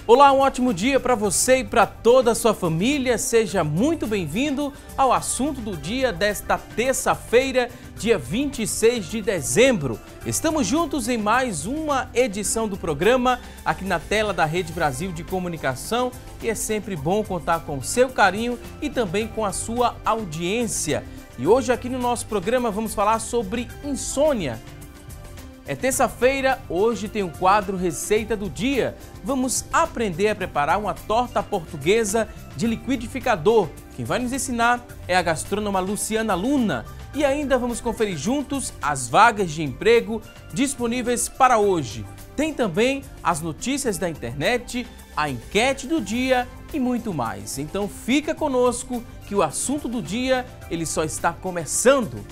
Olá, um ótimo dia para você e para toda a sua família. Seja muito bem-vindo ao assunto do dia desta terça-feira, dia 26 de dezembro. Estamos juntos em mais uma edição do programa aqui na tela da Rede Brasil de Comunicação e é sempre bom contar com o seu carinho e também com a sua audiência. E hoje aqui no nosso programa vamos falar sobre insônia. É terça-feira, hoje tem o quadro Receita do Dia. Vamos aprender a preparar uma torta portuguesa de liquidificador. Quem vai nos ensinar é a gastrônoma Luciana Luna. E ainda vamos conferir juntos as vagas de emprego disponíveis para hoje. Tem também as notícias da internet, a enquete do dia e muito mais. Então fica conosco que o assunto do dia ele só está começando.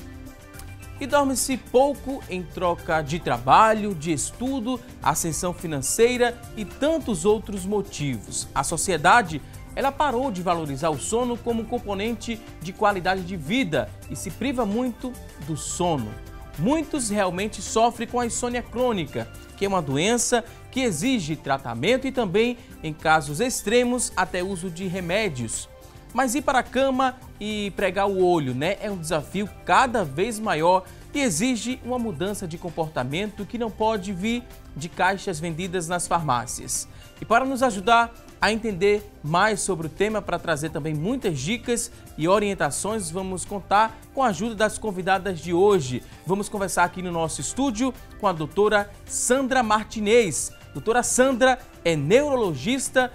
E dorme-se pouco em troca de trabalho, de estudo, ascensão financeira e tantos outros motivos. A sociedade, ela parou de valorizar o sono como um componente de qualidade de vida e se priva muito do sono. Muitos realmente sofrem com a insônia crônica, que é uma doença que exige tratamento e também, em casos extremos, até uso de remédios. Mas ir para a cama e pregar o olho, né? É um desafio cada vez maior e exige uma mudança de comportamento que não pode vir de caixas vendidas nas farmácias. E para nos ajudar a entender mais sobre o tema, para trazer também muitas dicas e orientações, vamos contar com a ajuda das convidadas de hoje. Vamos conversar aqui no nosso estúdio com a doutora Sandra Martinez. Doutora Sandra é neurologista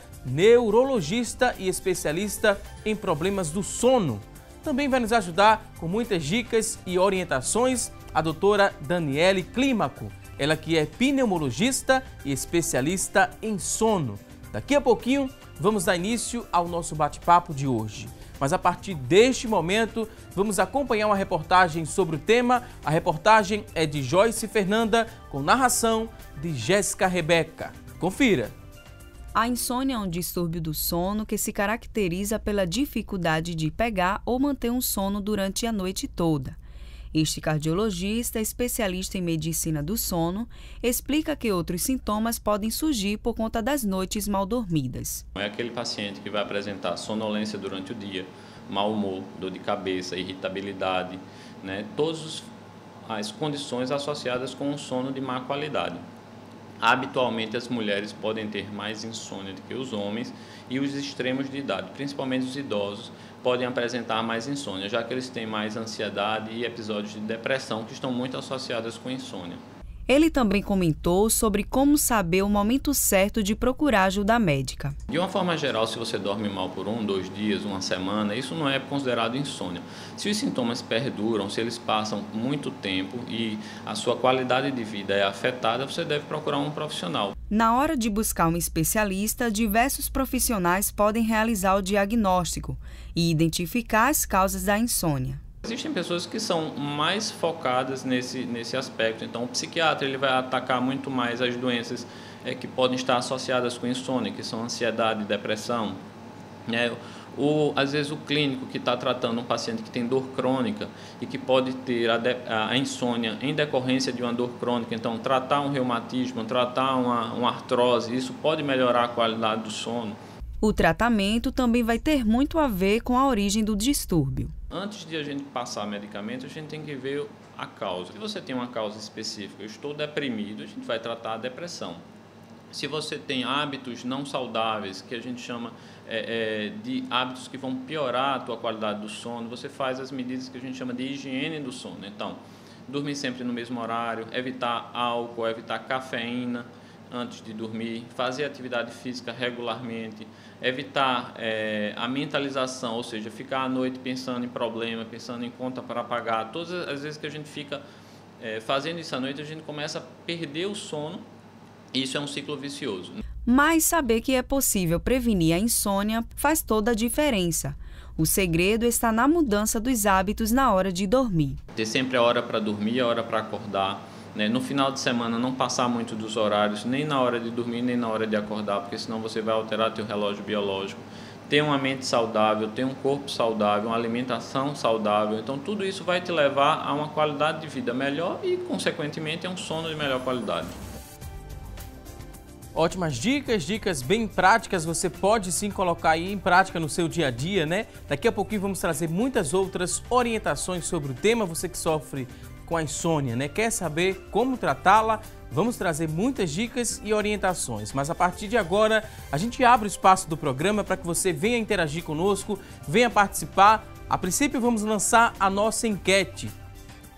e especialista em problemas do sono. Também vai nos ajudar com muitas dicas e orientações a doutora Daniele Clímaco, ela que é pneumologista e especialista em sono. Daqui a pouquinho vamos dar início ao nosso bate-papo de hoje. Mas a partir deste momento vamos acompanhar uma reportagem sobre o tema. A reportagem é de Joyce Fernanda com narração de Jéssica Rebeca. Confira! A insônia é um distúrbio do sono que se caracteriza pela dificuldade de pegar ou manter um sono durante a noite toda. Este cardiologista, especialista em medicina do sono, explica que outros sintomas podem surgir por conta das noites mal dormidas. É aquele paciente que vai apresentar sonolência durante o dia, mau humor, dor de cabeça, irritabilidade, né? Todas as condições associadas com um sono de má qualidade. Habitualmente, as mulheres podem ter mais insônia do que os homens e os extremos de idade, principalmente os idosos, podem apresentar mais insônia, já que eles têm mais ansiedade e episódios de depressão que estão muito associados com insônia. Ele também comentou sobre como saber o momento certo de procurar ajuda médica. De uma forma geral, se você dorme mal por 1, 2 dias, uma semana, isso não é considerado insônia. Se os sintomas perduram, se eles passam muito tempo e a sua qualidade de vida é afetada, você deve procurar um profissional. Na hora de buscar um especialista, diversos profissionais podem realizar o diagnóstico e identificar as causas da insônia. Existem pessoas que são mais focadas nesse aspecto, então o psiquiatra ele vai atacar muito mais as doenças que podem estar associadas com insônia, que são ansiedade e depressão, né? Às vezes o clínico que está tratando um paciente que tem dor crônica e que pode ter a insônia em decorrência de uma dor crônica, então tratar um reumatismo, tratar uma artrose, isso pode melhorar a qualidade do sono. O tratamento também vai ter muito a ver com a origem do distúrbio. Antes de a gente passar medicamento, a gente tem que ver a causa. Se você tem uma causa específica, eu estou deprimido, a gente vai tratar a depressão. Se você tem hábitos não saudáveis, que a gente chama de hábitos que vão piorar a tua qualidade do sono, você faz as medidas que a gente chama de higiene do sono. Então, dormir sempre no mesmo horário, evitar álcool, evitar cafeína antes de dormir, fazer atividade física regularmente, evitar a mentalização, ou seja, ficar à noite pensando em problema, pensando em conta para pagar. Todas as vezes que a gente fica fazendo isso à noite, a gente começa a perder o sono e isso é um ciclo vicioso. Mas saber que é possível prevenir a insônia faz toda a diferença. O segredo está na mudança dos hábitos na hora de dormir. Ter sempre a hora para dormir, a hora para acordar. No final de semana não passar muito dos horários, nem na hora de dormir, nem na hora de acordar, porque senão você vai alterar teu relógio biológico. Ter uma mente saudável, ter um corpo saudável, uma alimentação saudável, então tudo isso vai te levar a uma qualidade de vida melhor e, consequentemente, a um sono de melhor qualidade. Ótimas dicas, dicas bem práticas, você pode sim colocar aí em prática no seu dia a dia, né? Daqui a pouquinho vamos trazer muitas outras orientações sobre o tema, você que sofre com a insônia, né? Quer saber como tratá-la? Vamos trazer muitas dicas e orientações, mas a partir de agora a gente abre o espaço do programa para que você venha interagir conosco, venha participar. A princípio vamos lançar a nossa enquete.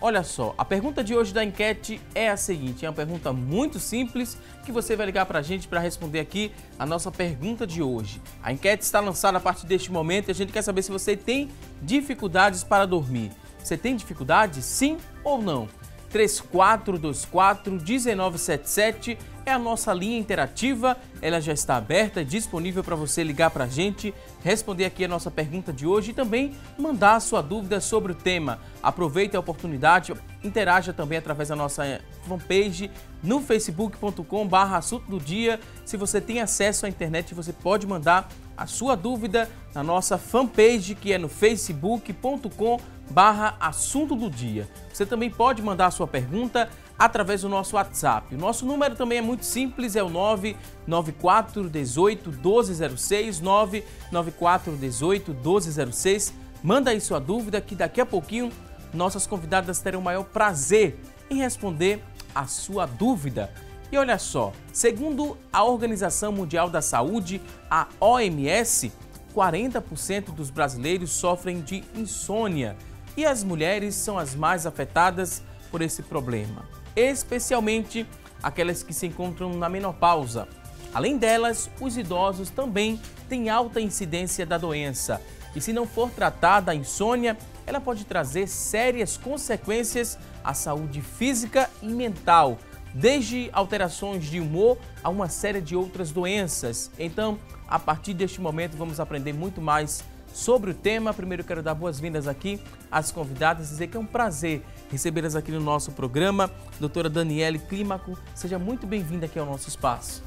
Olha só, a pergunta de hoje da enquete é a seguinte, é uma pergunta muito simples que você vai ligar para a gente para responder aqui a nossa pergunta de hoje. A enquete está lançada a partir deste momento e a gente quer saber se você tem dificuldades para dormir. Você tem dificuldade, sim ou não? 3424-1977 é a nossa linha interativa, ela já está aberta e disponível para você ligar para a gente, responder aqui a nossa pergunta de hoje e também mandar a sua dúvida sobre o tema. Aproveite a oportunidade, interaja também através da nossa fanpage no facebook.com/assunto do dia. Se você tem acesso à internet, você pode mandar a sua dúvida na nossa fanpage, que é no facebook.com/assunto do dia. Você também pode mandar a sua pergunta através do nosso WhatsApp. O nosso número também é muito simples, é o 994181206, 994181206. Manda aí sua dúvida que daqui a pouquinho nossas convidadas terão o maior prazer em responder a sua dúvida. E olha só, segundo a Organização Mundial da Saúde, a OMS, 40% dos brasileiros sofrem de insônia e as mulheres são as mais afetadas por esse problema, especialmente aquelas que se encontram na menopausa. Além delas, os idosos também têm alta incidência da doença e se não for tratada a insônia, ela pode trazer sérias consequências à saúde física e mental, desde alterações de humor a uma série de outras doenças. Então, a partir deste momento, vamos aprender muito mais sobre o tema. Primeiro, quero dar boas-vindas aqui às convidadas, dizer que é um prazer recebê-las aqui no nosso programa. Doutora Daniele Clímaco, seja muito bem-vinda aqui ao nosso espaço.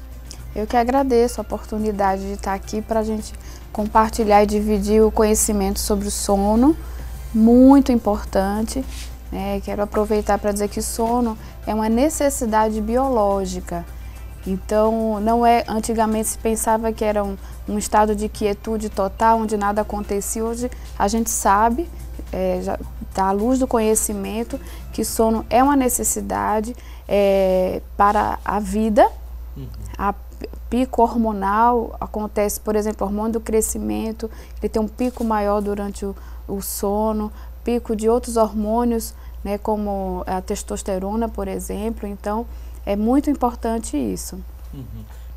Eu que agradeço a oportunidade de estar aqui para a gente compartilhar e dividir o conhecimento sobre o sono, muito importante. Quero aproveitar para dizer que sono é uma necessidade biológica. Então, antigamente se pensava que era um estado de quietude total, onde nada acontecia. Hoje a gente sabe, já está à luz do conhecimento, que sono é uma necessidade para a vida. A pico hormonal acontece, por exemplo, o hormônio do crescimento, ele tem um pico maior durante o sono, pico de outros hormônios, né, como a testosterona, por exemplo. Então, é muito importante isso.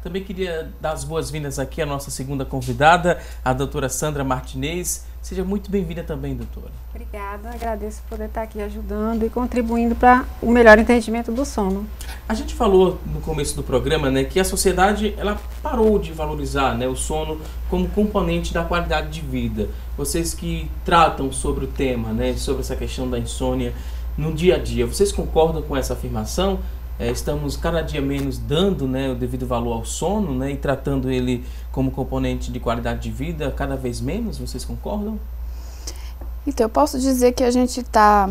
Também queria dar as boas-vindas aqui à nossa segunda convidada, a doutora Sandra Martinez. Seja muito bem-vinda também, doutora. Obrigada, agradeço por poder estar aqui ajudando e contribuindo para o melhor entendimento do sono. A gente falou no começo do programa, né, que a sociedade ela parou de valorizar, né, o sono como componente da qualidade de vida. Vocês que tratam sobre o tema, né, sobre essa questão da insônia no dia a dia, vocês concordam com essa afirmação? Estamos cada dia menos dando, né, o devido valor ao sono, né, e tratando ele como componente de qualidade de vida cada vez menos, vocês concordam? Então, eu posso dizer que a gente está...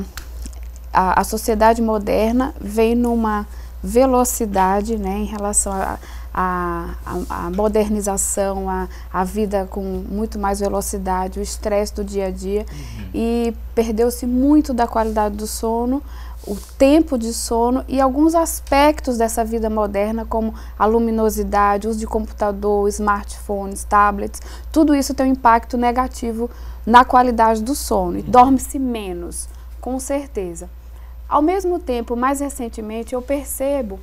A sociedade moderna vem numa velocidade, né, em relação à modernização, a vida com muito mais velocidade, o estresse do dia a dia, e perdeu-se muito da qualidade do sono, o tempo de sono e alguns aspectos dessa vida moderna, como a luminosidade, uso de computador, smartphones, tablets, tudo isso tem um impacto negativo na qualidade do sono e dorme-se menos, com certeza. Ao mesmo tempo, mais recentemente, eu percebo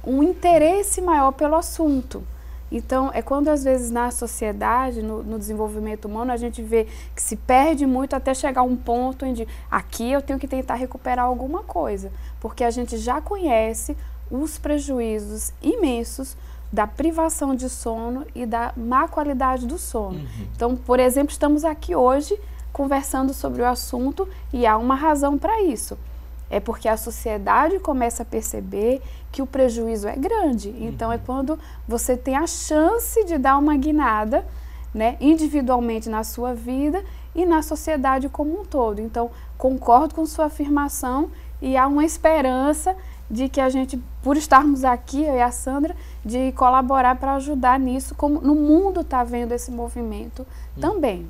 um interesse maior pelo assunto. Então, é quando às vezes na sociedade, no desenvolvimento humano, a gente vê que se perde muito até chegar a um ponto onde aqui eu tenho que tentar recuperar alguma coisa, porque a gente já conhece os prejuízos imensos da privação de sono e da má qualidade do sono. Então, por exemplo, estamos aqui hoje conversando sobre o assunto e há uma razão para isso. É porque a sociedade começa a perceber que o prejuízo é grande. Então, é quando você tem a chance de dar uma guinada, né, individualmente na sua vida e na sociedade como um todo. Então, concordo com sua afirmação e há uma esperança de que a gente, por estarmos aqui, eu e a Sandra, de colaborar para ajudar nisso, como no mundo está vendo esse movimento também.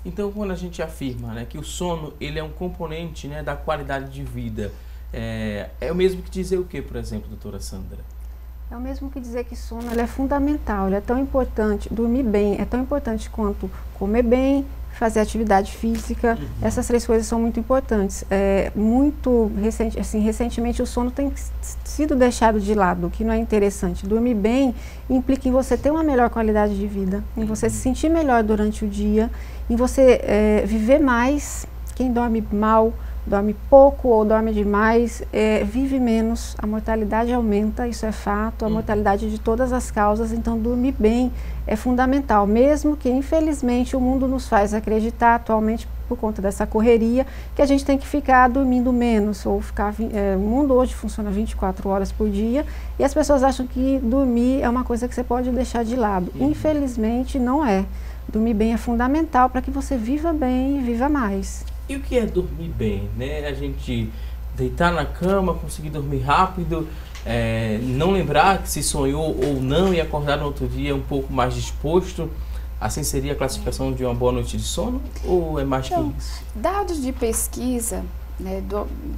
Então, quando a gente afirma, né, que o sono ele é um componente, né, da qualidade de vida, é o mesmo que dizer o que, por exemplo, doutora Sandra? É o mesmo que dizer que sono ele é fundamental, ele é tão importante, dormir bem é tão importante quanto comer bem, fazer atividade física, essas 3 coisas são muito importantes. Recentemente o sono tem sido deixado de lado, o que não é interessante. Dormir bem implica em você ter uma melhor qualidade de vida, em você se sentir melhor durante o dia, em você viver mais. Quem dorme mal, dorme pouco ou dorme demais, vive menos, a mortalidade aumenta, isso é fato, a mortalidade de todas as causas, então dormir bem é fundamental, mesmo que infelizmente o mundo nos faz acreditar atualmente, por conta dessa correria, que a gente tem que ficar dormindo menos, ou ficar, o mundo hoje funciona 24 horas por dia, e as pessoas acham que dormir é uma coisa que você pode deixar de lado. Infelizmente não é. Dormir bem é fundamental para que você viva bem e viva mais. E o que é dormir bem, né? A gente deitar na cama, conseguir dormir rápido, não lembrar que se sonhou ou não e acordar no outro dia um pouco mais disposto. Assim seria a classificação de uma boa noite de sono? Ou é mais que isso? Dados de pesquisa, né,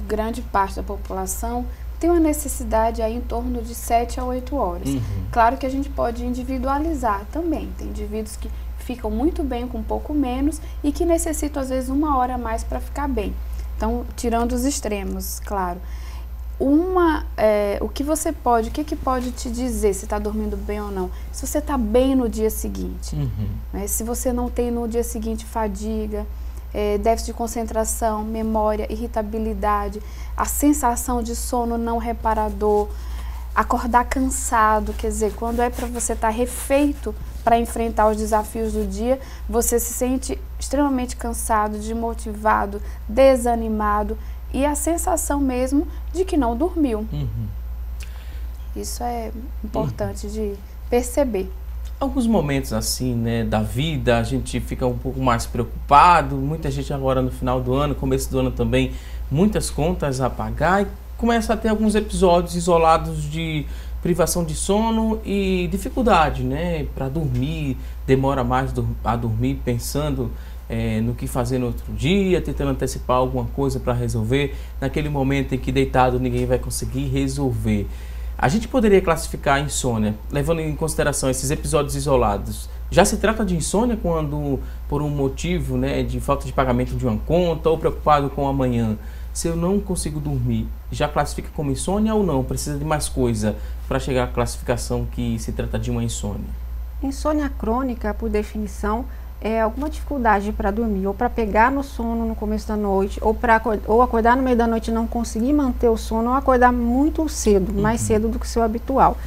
grande parte da população tem uma necessidade aí em torno de 7 a 8 horas. Claro que a gente pode individualizar também. Tem indivíduos que ficam muito bem com um pouco menos e que necessitam às vezes 1 hora a mais para ficar bem. Então, tirando os extremos, claro. O que pode te dizer se está dormindo bem ou não? Se você está bem no dia seguinte, né? Se você não tem no dia seguinte fadiga, déficit de concentração, memória, irritabilidade, a sensação de sono não reparador, acordar cansado, quer dizer, quando é para você estar refeito para enfrentar os desafios do dia, você se sente extremamente cansado, desmotivado, desanimado e a sensação mesmo de que não dormiu. Isso é importante de perceber. Alguns momentos assim, né, da vida, a gente fica um pouco mais preocupado, muita gente agora no final do ano, começo do ano também, muitas contas a pagar e começa a ter alguns episódios isolados de privação de sono e dificuldade, né, para dormir, demora mais a dormir pensando no que fazer no outro dia, tentando antecipar alguma coisa para resolver, naquele momento em que deitado ninguém vai conseguir resolver. A gente poderia classificar a insônia, levando em consideração esses episódios isolados. Já se trata de insônia quando, por um motivo, né, de falta de pagamento de uma conta ou preocupado com o amanhã, se eu não consigo dormir, já classifica como insônia ou não? Precisa de mais coisa para chegar à classificação que se trata de uma insônia? Insônia crônica, por definição, é alguma dificuldade para dormir, ou para pegar no sono no começo da noite, ou acordar no meio da noite e não conseguir manter o sono, ou acordar muito cedo, mais cedo do que o seu habitual.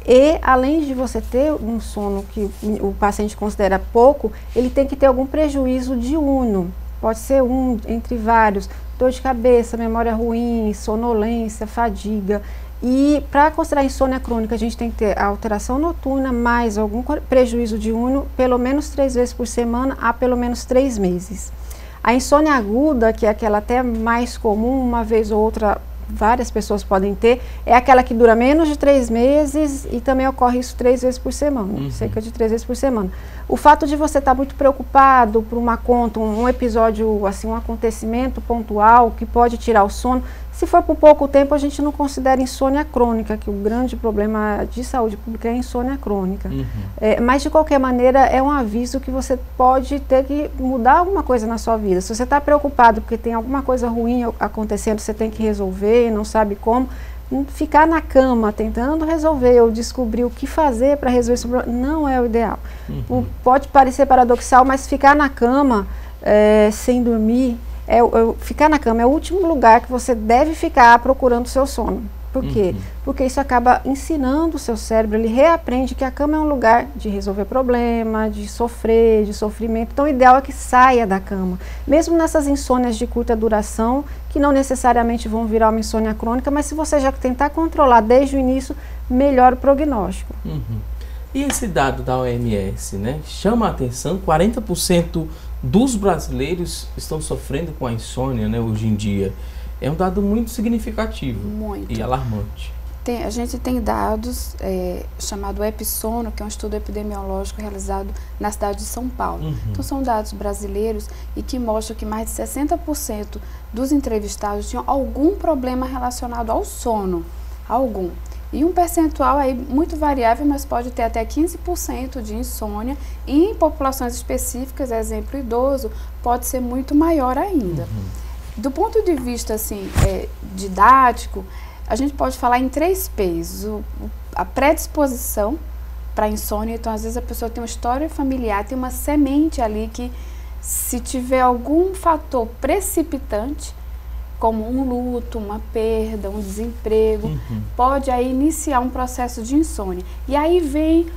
E, além de você ter um sono que o paciente considera pouco, ele tem que ter algum prejuízo diurno. Pode ser um entre vários, dor de cabeça, memória ruim, sonolência, fadiga. E para considerar insônia crônica, a gente tem que ter a alteração noturna mais algum prejuízo diurno, pelo menos 3 vezes por semana, há pelo menos 3 meses. A insônia aguda, que é aquela até mais comum, uma vez ou outra, várias pessoas podem ter, é aquela que dura menos de 3 meses e também ocorre isso 3 vezes por semana, cerca de 3 vezes por semana. O fato de você estar muito preocupado por uma conta, um episódio, assim, um acontecimento pontual que pode tirar o sono, se for por pouco tempo, a gente não considera insônia crônica, que o grande problema de saúde pública é a insônia crônica. Mas, de qualquer maneira, é um aviso que você pode ter que mudar alguma coisa na sua vida. Se você está preocupado porque tem alguma coisa ruim acontecendo, você tem que resolver, não sabe como, ficar na cama tentando resolver ou descobrir o que fazer para resolver esse problema não é o ideal. Pode parecer paradoxal, mas ficar na cama sem dormir, ficar na cama é o último lugar que você deve ficar procurando o seu sono. Por quê? Porque isso acaba ensinando o seu cérebro, ele reaprende que a cama é um lugar de resolver problema, de sofrer, de sofrimento. Então, o ideal é que saia da cama. Mesmo nessas insônias de curta duração, que não necessariamente vão virar uma insônia crônica, mas se você já tentar controlar desde o início, melhora o prognóstico. E esse dado da OMS, né, chama a atenção, 40% dos brasileiros estão sofrendo com a insônia, né, hoje em dia. É um dado muito significativo e alarmante. A gente tem dados chamado Episono, que é um estudo epidemiológico realizado na cidade de São Paulo. Então são dados brasileiros e que mostram que mais de 60% dos entrevistados tinham algum problema relacionado ao sono, algum. E um percentual aí muito variável, mas pode ter até 15% de insônia. E em populações específicas, exemplo idoso, pode ser muito maior ainda. Do ponto de vista assim, didático, a gente pode falar em 3 P's. A predisposição para insônia, então às vezes a pessoa tem uma história familiar, tem uma semente ali que, se tiver algum fator precipitante, como um luto, uma perda, um desemprego, pode aí iniciar um processo de insônia. E aí vem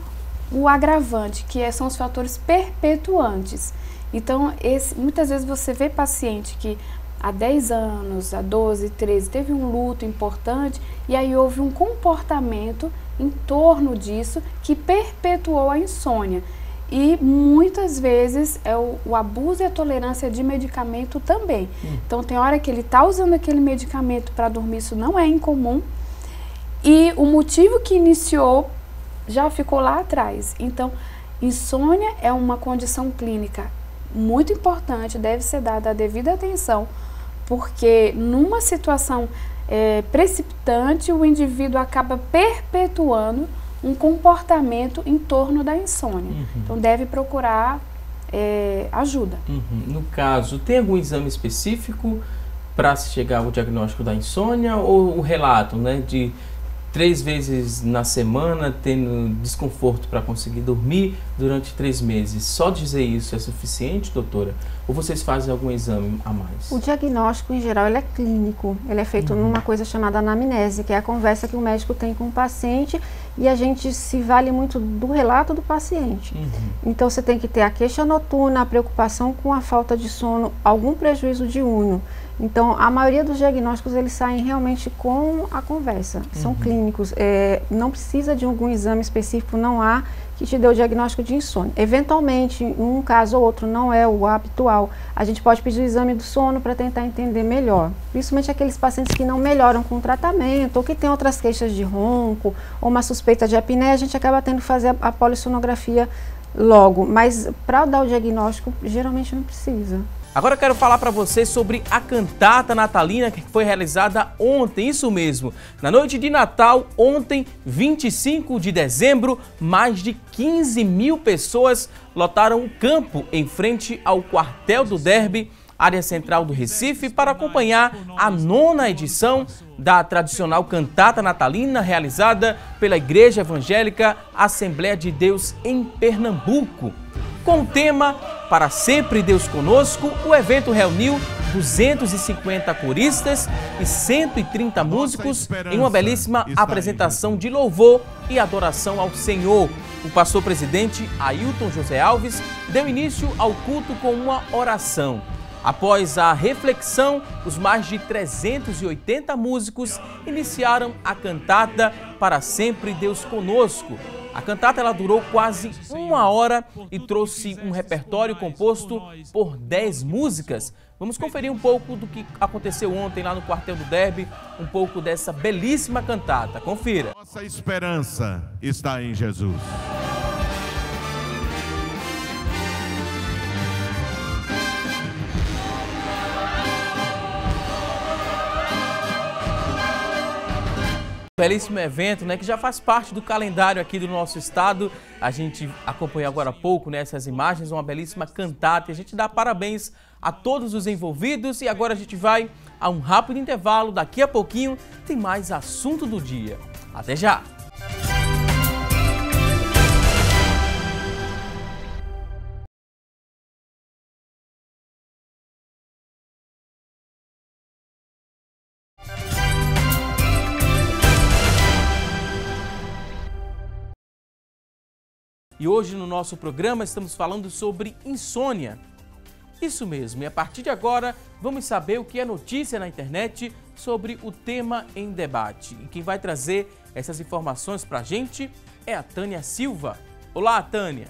o agravante, que são os fatores perpetuantes. Então, muitas vezes você vê paciente que há 10 anos, há 12, 13, teve um luto importante e aí houve um comportamento em torno disso que perpetuou a insônia. E muitas vezes é o abuso e a tolerância de medicamento também. Então tem hora que ele está usando aquele medicamento para dormir, isso não é incomum. E o motivo que iniciou já ficou lá atrás. Então, insônia é uma condição clínica muito importante, deve ser dada a devida atenção, porque numa situação precipitante, o indivíduo acaba perpetuando um comportamento em torno da insônia. Então deve procurar ajuda. No caso, tem algum exame específico para se chegar ao diagnóstico da insônia, ou o relato, né, de 3 vezes na semana tendo desconforto para conseguir dormir durante 3 meses? Só dizer isso é suficiente, doutora? Ou vocês fazem algum exame a mais? O diagnóstico, em geral, ele é clínico. Ele é feito numa coisa chamada anamnese, que é a conversa que o médico tem com o paciente, e a gente se vale muito do relato do paciente. Então, você tem que ter a queixa noturna, a preocupação com a falta de sono, algum prejuízo diurno. Então, a maioria dos diagnósticos, eles saem realmente com a conversa. São clínicos. Não precisa de algum exame específico, não há que te dê o diagnóstico de insônia. Eventualmente, um caso ou outro não é o habitual, a gente pode pedir o exame do sono para tentar entender melhor. Principalmente aqueles pacientes que não melhoram com o tratamento, ou que têm outras queixas de ronco, ou uma suspeita de apneia, a gente acaba tendo que fazer a polissonografia logo. Mas para dar o diagnóstico, geralmente não precisa. Agora eu quero falar para vocês sobre a cantata natalina que foi realizada ontem, isso mesmo. Na noite de Natal, ontem, 25 de dezembro, mais de 15 mil pessoas lotaram o campo em frente ao quartel do Derby, área central do Recife, para acompanhar a 9ª edição da tradicional cantata natalina realizada pela Igreja Evangélica Assembleia de Deus em Pernambuco. Com o tema Para Sempre Deus Conosco, o evento reuniu 250 coristas e 130 músicos em uma belíssima apresentação de louvor e adoração ao Senhor. O pastor presidente Ailton José Alves deu início ao culto com uma oração. Após a reflexão, os mais de 380 músicos iniciaram a cantata Para Sempre Deus Conosco. A cantata ela durou quase 1 hora e trouxe um repertório composto por 10 músicas. Vamos conferir um pouco do que aconteceu ontem lá no quartel do Derby, um pouco dessa belíssima cantata. Confira. Nossa esperança está em Jesus. Belíssimo evento, né, que já faz parte do calendário aqui do nosso estado. A gente acompanhou agora há pouco, né, essas imagens, uma belíssima cantata. A gente dá parabéns a todos os envolvidos e agora a gente vai a um rápido intervalo. Daqui a pouquinho tem mais assunto do dia. Até já! E hoje no nosso programa estamos falando sobre insônia. Isso mesmo, e a partir de agora vamos saber o que é notícia na internet sobre o tema em debate. E quem vai trazer essas informações para a gente é a Tânia Silva. Olá, Tânia!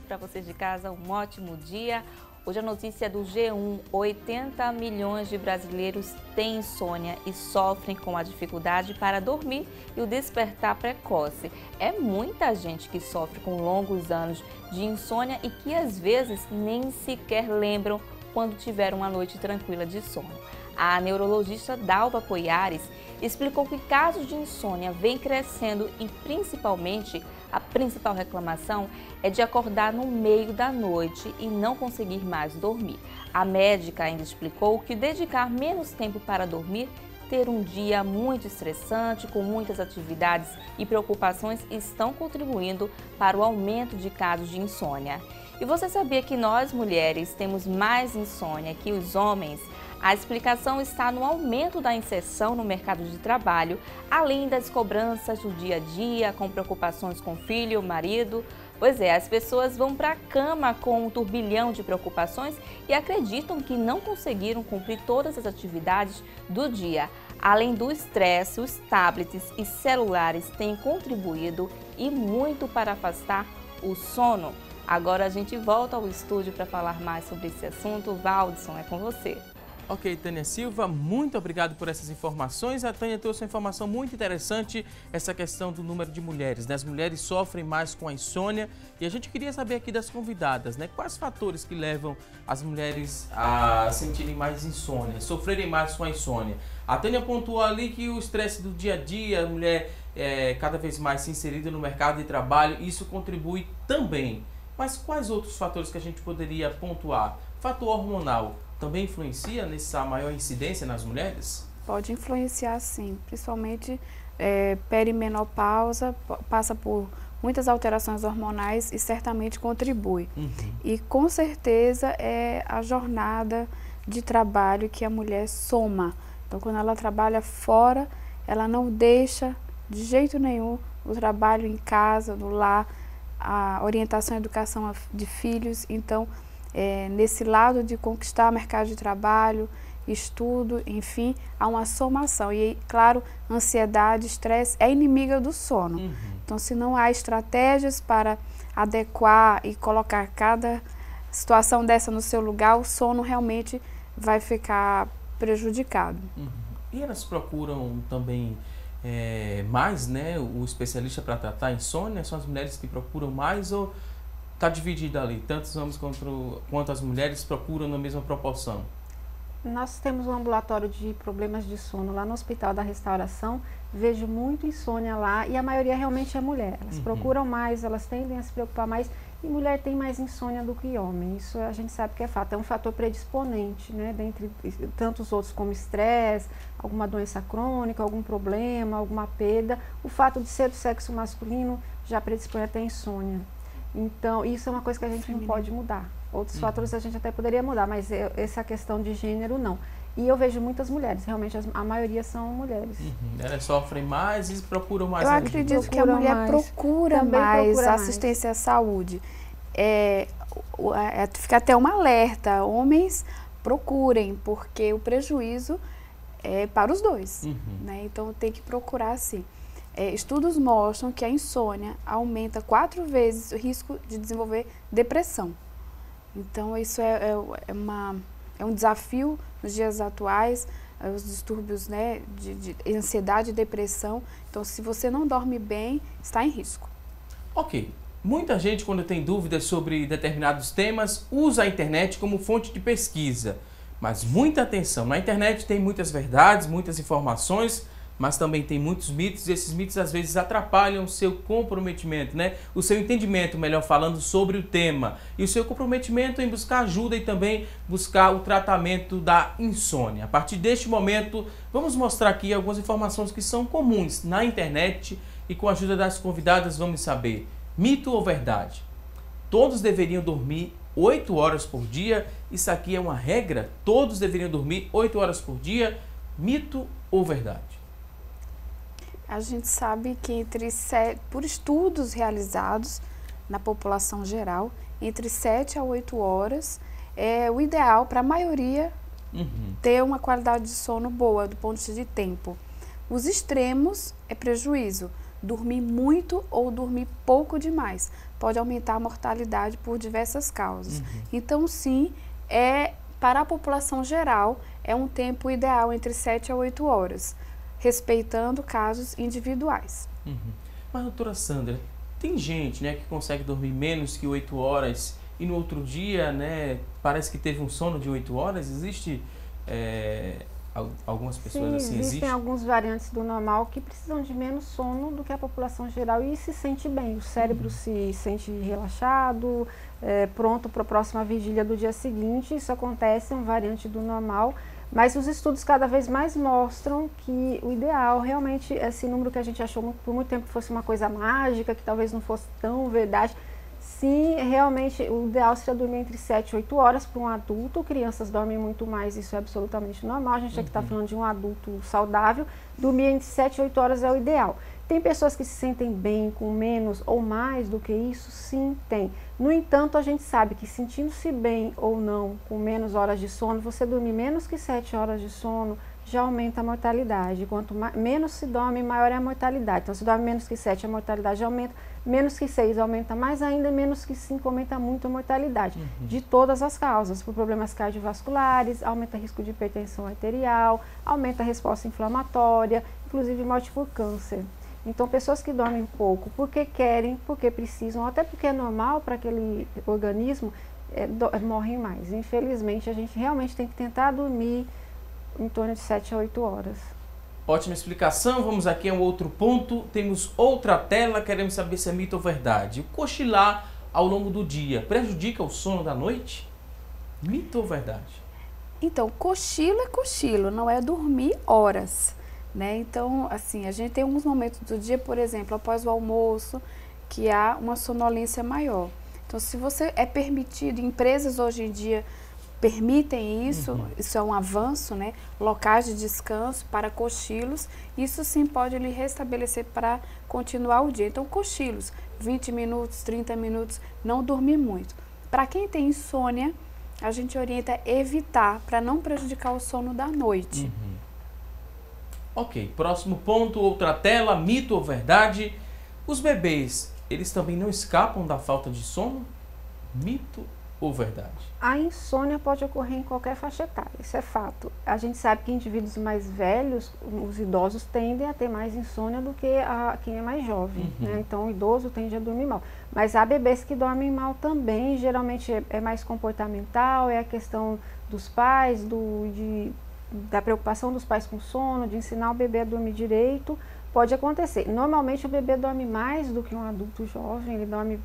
Para vocês de casa, um ótimo dia. Hoje a notícia é do G1. 80 milhões de brasileiros têm insônia e sofrem com a dificuldade para dormir e o despertar precoce. É muita gente que sofre com longos anos de insônia e que às vezes nem sequer lembram quando tiveram uma noite tranquila de sono. A neurologista Dalva Poiares explicou que casos de insônia vêm crescendo e principalmente a principal reclamação é de acordar no meio da noite e não conseguir mais dormir. A médica ainda explicou que dedicar menos tempo para dormir, ter um dia muito estressante, com muitas atividades e preocupações estão contribuindo para o aumento de casos de insônia. E você sabia que nós, mulheres, temos mais insônia que os homens? A explicação está no aumento da inserção no mercado de trabalho, além das cobranças do dia a dia, com preocupações com o filho, o marido. Pois é, as pessoas vão para a cama com um turbilhão de preocupações e acreditam que não conseguiram cumprir todas as atividades do dia. Além do estresse, os tablets e celulares têm contribuído e muito para afastar o sono. Agora a gente volta ao estúdio para falar mais sobre esse assunto. Valdson, é com você. Ok, Tânia Silva, muito obrigado por essas informações. A Tânia trouxe uma informação muito interessante, essa questão do número de mulheres, né? As mulheres sofrem mais com a insônia e a gente queria saber aqui das convidadas, né? Quais fatores que levam as mulheres a sentirem mais insônia, sofrerem mais com a insônia? A Tânia pontuou ali que o estresse do dia a dia, a mulher cada vez mais se inserida no mercado de trabalho, isso contribui também. Mas quais outros fatores que a gente poderia pontuar? Fator hormonal também influencia nessa maior incidência nas mulheres? Pode influenciar sim, principalmente perimenopausa, passa por muitas alterações hormonais e certamente contribui. E com certeza é a jornada de trabalho que a mulher soma. Então quando ela trabalha fora, ela não deixa de jeito nenhum o trabalho em casa, no lar, a orientação e educação de filhos. Então, nesse lado de conquistar mercado de trabalho, estudo, enfim, há uma somação. E, claro, ansiedade, estresse é inimiga do sono. Então, se não há estratégias para adequar e colocar cada situação dessa no seu lugar, o sono realmente vai ficar prejudicado. E elas procuram também mais, né, o especialista para tratar a insônia? São as mulheres que procuram mais ou está dividida ali? Tanto os homens quanto as mulheres procuram na mesma proporção? Nós temos um ambulatório de problemas de sono lá no Hospital da Restauração. Vejo muito insônia lá e a maioria realmente é mulher. Elas procuram mais, elas tendem a se preocupar mais. E mulher tem mais insônia do que homem. Isso a gente sabe que é fato. É um fator predisponente, né? Dentre tantos outros como estresse, alguma doença crônica, algum problema, alguma perda. O fato de ser do sexo masculino já predispõe até a insônia. Então, isso é uma coisa que a gente não pode mudar. Outros fatores a gente até poderia mudar, mas essa questão de gênero, não. E eu vejo muitas mulheres, realmente a maioria são mulheres. Elas sofrem mais e procuram mais Eu ajuda. acredito que a mulher procura mais assistência à saúde. Fica até um alerta, homens procurem, porque o prejuízo é para os dois. Né? Então tem que procurar sim. Estudos mostram que a insônia aumenta 4 vezes o risco de desenvolver depressão. Então isso é um desafio nos dias atuais, os distúrbios, né, de ansiedade e depressão. Então se você não dorme bem, está em risco. Ok. Muita gente, quando tem dúvidas sobre determinados temas, usa a internet como fonte de pesquisa. Mas muita atenção, na internet tem muitas verdades, muitas informações, mas também tem muitos mitos, e esses mitos às vezes atrapalham o seu comprometimento, né? O seu entendimento, melhor falando, sobre o tema. E o seu comprometimento em buscar ajuda e também buscar o tratamento da insônia. A partir deste momento, vamos mostrar aqui algumas informações que são comuns na internet e com a ajuda das convidadas vamos saber. Mito ou verdade? Todos deveriam dormir 8 horas por dia? Isso aqui é uma regra? Todos deveriam dormir 8 horas por dia? Mito ou verdade? A gente sabe que por estudos realizados na população geral, entre 7 a 8 horas é o ideal para a maioria ter uma qualidade de sono boa do ponto de vista de tempo. Os extremos é prejuízo. Dormir muito ou dormir pouco demais pode aumentar a mortalidade por diversas causas. Então, sim, para a população geral, é um tempo ideal entre 7 a 8 horas, respeitando casos individuais. Mas, doutora Sandra, tem gente, né, que consegue dormir menos que 8 horas e no outro dia, né, parece que teve um sono de 8 horas? Existe algumas pessoas Sim, assim? existem alguns variantes do normal que precisam de menos sono do que a população geral e se sente bem. O cérebro se sente relaxado, pronto para a próxima vigília do dia seguinte. Isso acontece, é um variante do normal. Mas os estudos cada vez mais mostram que o ideal, realmente, esse número que a gente achou por muito tempo que fosse uma coisa mágica, que talvez não fosse tão verdade, sim, realmente o ideal seria dormir entre 7 e 8 horas para um adulto. Crianças dormem muito mais, isso é absolutamente normal. A gente aqui está falando de um adulto saudável. Dormir entre 7 e 8 horas é o ideal. Tem pessoas que se sentem bem com menos ou mais do que isso? Sim, tem. No entanto, a gente sabe que sentindo-se bem ou não com menos horas de sono, você dormir menos que 7 horas de sono já aumenta a mortalidade. Quanto menos se dorme, maior é a mortalidade. Então, se dorme menos que 7, a mortalidade aumenta. Menos que 6 aumenta mais ainda, menos que 5 aumenta muito a mortalidade. De todas as causas, por problemas cardiovasculares, aumenta o risco de hipertensão arterial, aumenta a resposta inflamatória, inclusive morte por câncer. Então, pessoas que dormem pouco porque querem, porque precisam, ou até porque é normal para aquele organismo, morrem mais. Infelizmente, a gente realmente tem que tentar dormir em torno de 7 a 8 horas. Ótima explicação. Vamos aqui a um outro ponto. Temos outra tela, queremos saber se é mito ou verdade. O cochilar ao longo do dia prejudica o sono da noite? Mito ou verdade? Então, cochilo é cochilo, não é dormir horas, né? Então, assim, a gente tem alguns momentos do dia, por exemplo, após o almoço, que há uma sonolência maior. Então, se você é permitido, empresas hoje em dia permitem isso, isso é um avanço, né? Locais de descanso para cochilos, isso sim pode lhe restabelecer para continuar o dia. Então, cochilos, 20 minutos, 30 minutos, não dormir muito. Para quem tem insônia, a gente orienta a evitar, para não prejudicar o sono da noite. Ok, próximo ponto, outra tela, mito ou verdade. Os bebês, eles também não escapam da falta de sono? Mito ou verdade? A insônia pode ocorrer em qualquer faixa etária, isso é fato. A gente sabe que indivíduos mais velhos, os idosos, tendem a ter mais insônia do que quem é mais jovem, né? Então o idoso tende a dormir mal. Mas há bebês que dormem mal também, geralmente é mais comportamental, é a questão dos pais, da preocupação dos pais com sono, de ensinar o bebê a dormir direito. Pode acontecer. Normalmente o bebê dorme mais do que um adulto jovem, ele dorme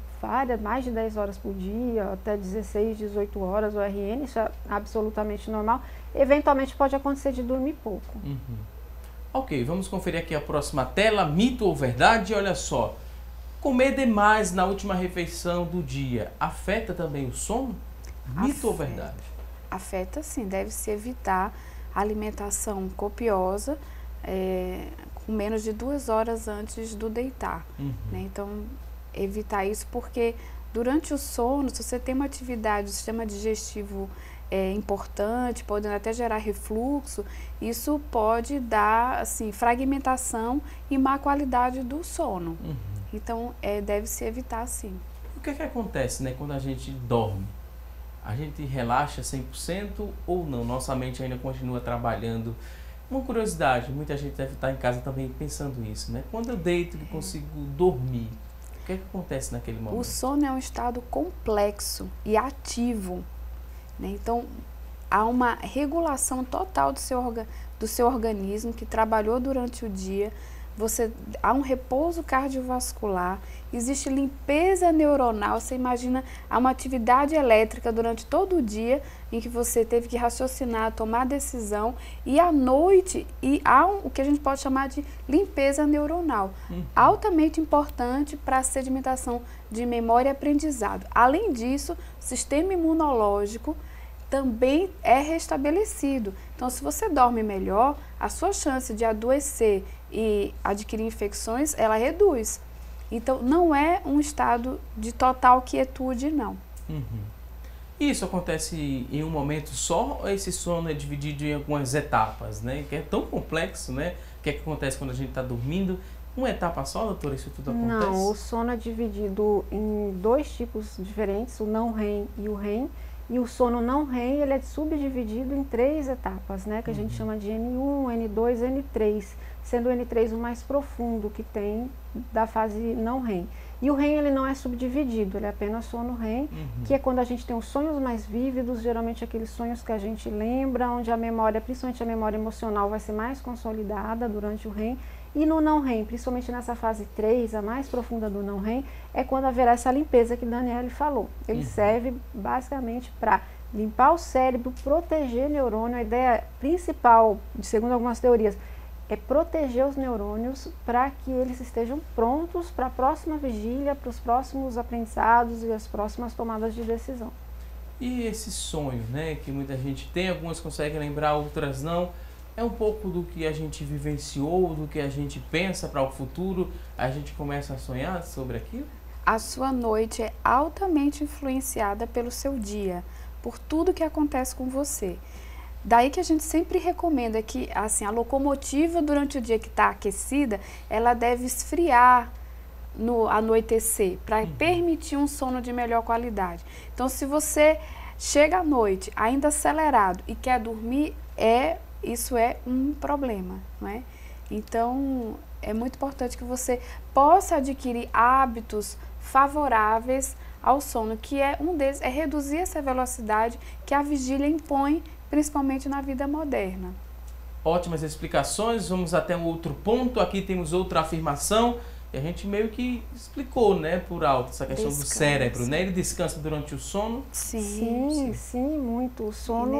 mais de 10 horas por dia, até 16, 18 horas, o RN, isso é absolutamente normal. Eventualmente pode acontecer de dormir pouco. Ok, vamos conferir aqui a próxima tela, mito ou verdade. Olha só, comer demais na última refeição do dia afeta também o sono? Mito ou verdade? Afeta sim, deve-se evitar alimentação copiosa, com menos de 2 horas antes do deitar, né? Então, evitar isso porque durante o sono, se você tem uma atividade do sistema digestivo importante, podendo até gerar refluxo, isso pode dar assim, fragmentação e má qualidade do sono. Então, deve-se evitar sim. O que acontece, né, quando a gente dorme? A gente relaxa 100% ou não? Nossa mente ainda continua trabalhando. Uma curiosidade, muita gente deve estar em casa também pensando isso, né? Quando eu deito e consigo dormir, o que acontece naquele momento? O sono é um estado complexo e ativo, né? Então, há uma regulação total do seu organismo que trabalhou durante o dia. Há um repouso cardiovascular, existe limpeza neuronal. Você imagina, há uma atividade elétrica durante todo o dia em que você teve que raciocinar, tomar decisão, e à noite há o que a gente pode chamar de limpeza neuronal, altamente importante para a sedimentação de memória e aprendizado. Além disso, o sistema imunológico também é restabelecido. Então, se você dorme melhor, a sua chance de adoecer e adquirir infecções, ela reduz. Então, não é um estado de total quietude, não. Isso acontece em um momento só ou esse sono é dividido em algumas etapas, né? Que é tão complexo, né? O que acontece quando a gente está dormindo? Uma etapa só, doutora, isso tudo acontece? Não, o sono é dividido em 2 tipos diferentes, o não REM e o REM. E o sono não REM, ele é subdividido em 3 etapas, né? Que a gente chama de N1, N2, N3, sendo o N3 o mais profundo que tem da fase não REM. E o REM, ele não é subdividido, ele é apenas sono REM, que é quando a gente tem os sonhos mais vívidos, geralmente aqueles sonhos que a gente lembra, onde a memória, principalmente a memória emocional, vai ser mais consolidada durante o REM. E no não REM, principalmente nessa fase 3, a mais profunda do não REM, é quando haverá essa limpeza que Daniele falou. Ele serve basicamente para limpar o cérebro, proteger o neurônio. A ideia principal, segundo algumas teorias, é proteger os neurônios para que eles estejam prontos para a próxima vigília, para os próximos aprendizados e as próximas tomadas de decisão. E esse sonho, né, que muita gente tem, algumas conseguem lembrar, outras não. É um pouco do que a gente vivenciou, do que a gente pensa para o futuro, a gente começa a sonhar sobre aquilo? A sua noite é altamente influenciada pelo seu dia, por tudo que acontece com você. Daí que a gente sempre recomenda que assim, a locomotiva durante o dia que está aquecida, ela deve esfriar no anoitecer, para permitir um sono de melhor qualidade. Então, se você chega à noite ainda acelerado e quer dormir, isso é um problema, não é? Então, é muito importante que você possa adquirir hábitos favoráveis ao sono, que um deles é reduzir essa velocidade que a vigília impõe, principalmente na vida moderna. Ótimas explicações, vamos até um outro ponto, aqui temos outra afirmação, e a gente meio que explicou, né, por alto, essa questão do cérebro, né? Ele descansa durante o sono? Sim, muito. O sono,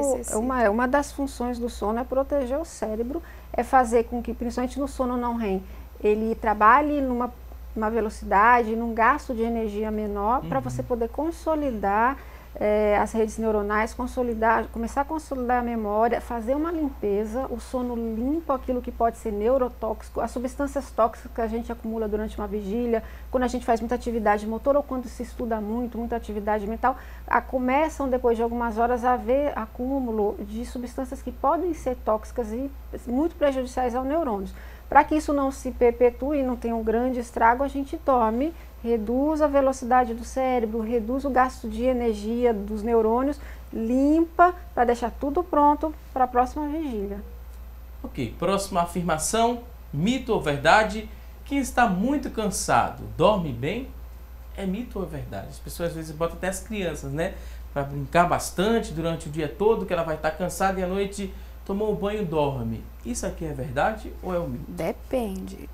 uma das funções do sono é proteger o cérebro, é fazer com que, principalmente no sono não REM, ele trabalhe numa velocidade, num gasto de energia menor, para você poder consolidar as redes neuronais, começar a consolidar a memória, fazer uma limpeza. O sono limpa aquilo que pode ser neurotóxico, as substâncias tóxicas que a gente acumula durante uma vigília, quando a gente faz muita atividade motor ou quando se estuda muita atividade mental, começam depois de algumas horas a haver acúmulo de substâncias que podem ser tóxicas e muito prejudiciais aos neurônios. Para que isso não se perpetue e não tenha um grande estrago, a gente dorme, reduz a velocidade do cérebro, reduz o gasto de energia dos neurônios, limpa para deixar tudo pronto para a próxima vigília. Ok, próxima afirmação, mito ou verdade? Quem está muito cansado dorme bem? É mito ou é verdade? As pessoas às vezes botam até as crianças, né, para brincar bastante durante o dia todo, que ela vai estar cansada e à noite tomou o banho, dorme. Isso aqui é verdade ou é um mito? Depende.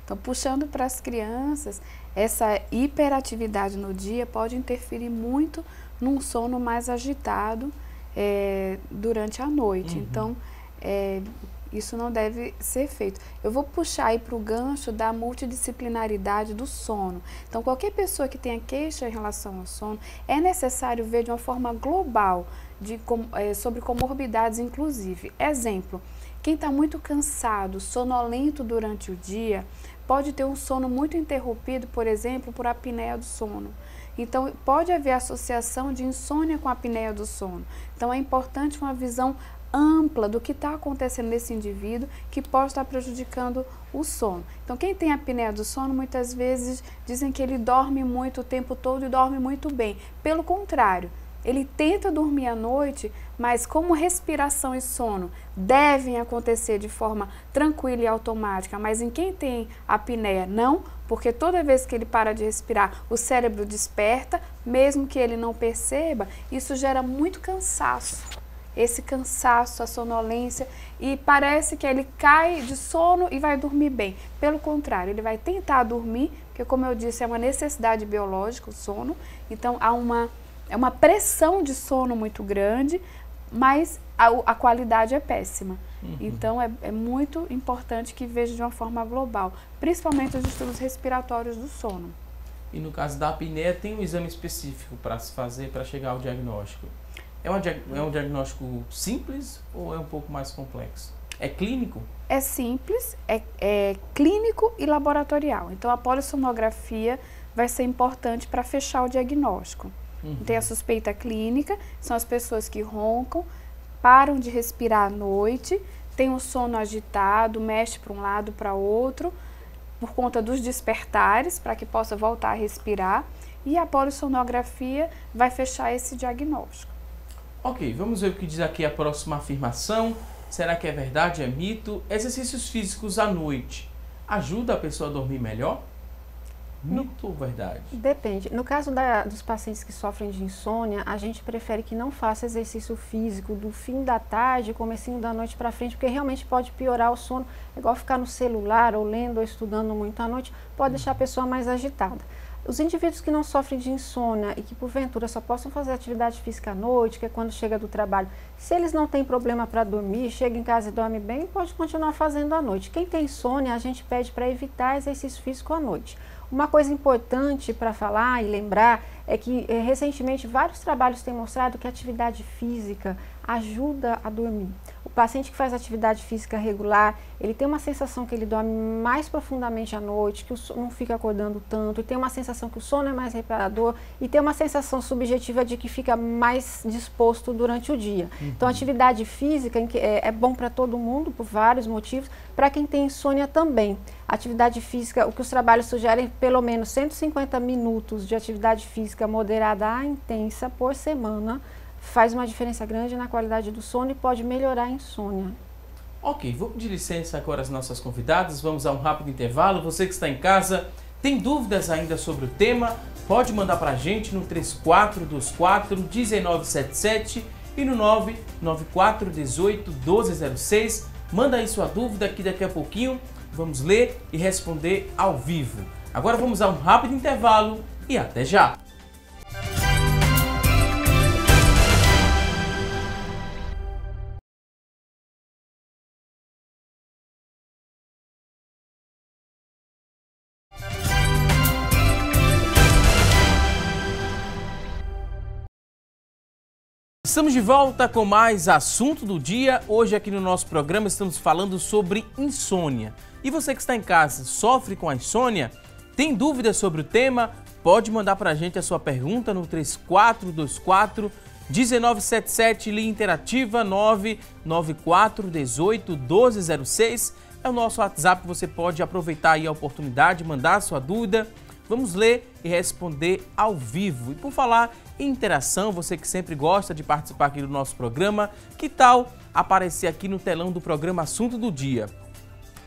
Então, puxando para as crianças, essa hiperatividade no dia pode interferir muito num sono mais agitado durante a noite. Então, isso não deve ser feito. Eu vou puxar aí para o gancho da multidisciplinaridade do sono. Então, qualquer pessoa que tenha queixa em relação ao sono, é necessário ver de uma forma global sobre comorbidades, inclusive. Exemplo, quem está muito cansado, sonolento durante o dia, pode ter um sono muito interrompido, por exemplo, por apneia do sono. Então, pode haver associação de insônia com a apneia do sono. Então, é importante uma visão ampla do que está acontecendo nesse indivíduo que pode estar prejudicando o sono. Então, quem tem apneia do sono, muitas vezes dizem que ele dorme muito o tempo todo e dorme muito bem. Pelo contrário, ele tenta dormir à noite, mas como respiração e sono devem acontecer de forma tranquila e automática, mas em quem tem apneia, não, porque toda vez que ele para de respirar, o cérebro desperta, mesmo que ele não perceba, isso gera muito cansaço. Esse cansaço, a sonolência, e parece que ele cai de sono e vai dormir bem. Pelo contrário, ele vai tentar dormir, porque como eu disse, é uma necessidade biológica o sono, então há uma pressão de sono muito grande, mas a qualidade é péssima. Então é muito importante que veja de uma forma global, principalmente os distúrbios respiratórios do sono. E no caso da apneia, tem um exame específico para se fazer para chegar ao diagnóstico? É um diagnóstico simples ou é um pouco mais complexo? É clínico? É simples, é clínico e laboratorial. Então a polissonografia vai ser importante para fechar o diagnóstico. Tem a suspeita clínica, são as pessoas que roncam, param de respirar à noite, tem um sono agitado, mexe para um lado, para outro, por conta dos despertares, para que possa voltar a respirar, e a polissonografia vai fechar esse diagnóstico. Ok, vamos ver o que diz aqui a próxima afirmação. Será que é verdade, é mito? Exercícios físicos à noite ajuda a pessoa a dormir melhor? Mito ou verdade? Depende. No caso dos pacientes que sofrem de insônia, a gente prefere que não faça exercício físico do fim da tarde, comecinho da noite para frente, porque realmente pode piorar o sono. É igual ficar no celular ou lendo ou estudando muito à noite, pode deixar a pessoa mais agitada. Os indivíduos que não sofrem de insônia e que porventura só possam fazer atividade física à noite, que é quando chega do trabalho, se eles não têm problema para dormir, chega em casa e dorme bem, pode continuar fazendo à noite. Quem tem insônia, a gente pede para evitar exercício físico à noite. Uma coisa importante para falar e lembrar é que recentemente vários trabalhos têm mostrado que a atividade física ajuda a dormir. O paciente que faz atividade física regular, ele tem uma sensação que ele dorme mais profundamente à noite, que não fica acordando tanto, e tem uma sensação que o sono é mais reparador, e tem uma sensação subjetiva de que fica mais disposto durante o dia. Então, a atividade física é bom para todo mundo, por vários motivos, para quem tem insônia também. A atividade física, o que os trabalhos sugerem, pelo menos 150 minutos de atividade física moderada a intensa por semana, faz uma diferença grande na qualidade do sono e pode melhorar a insônia. Ok, vou pedir licença agora às nossas convidadas, vamos a um rápido intervalo. Você que está em casa, tem dúvidas ainda sobre o tema, pode mandar para a gente no 3424-1977 e no 99418-1206. Manda aí sua dúvida que daqui a pouquinho vamos ler e responder ao vivo. Agora vamos a um rápido intervalo e até já! Estamos de volta com mais assunto do dia. Hoje aqui no nosso programa estamos falando sobre insônia. E você que está em casa, sofre com a insônia? Tem dúvidas sobre o tema? Pode mandar para a gente a sua pergunta no 3424-1977, linha interativa 99418-1206. É o nosso WhatsApp, você pode aproveitar aí a oportunidade, mandar a sua dúvida. Vamos ler e responder ao vivo. E por falar em interação, você que sempre gosta de participar aqui do nosso programa, que tal aparecer aqui no telão do programa Assunto do Dia?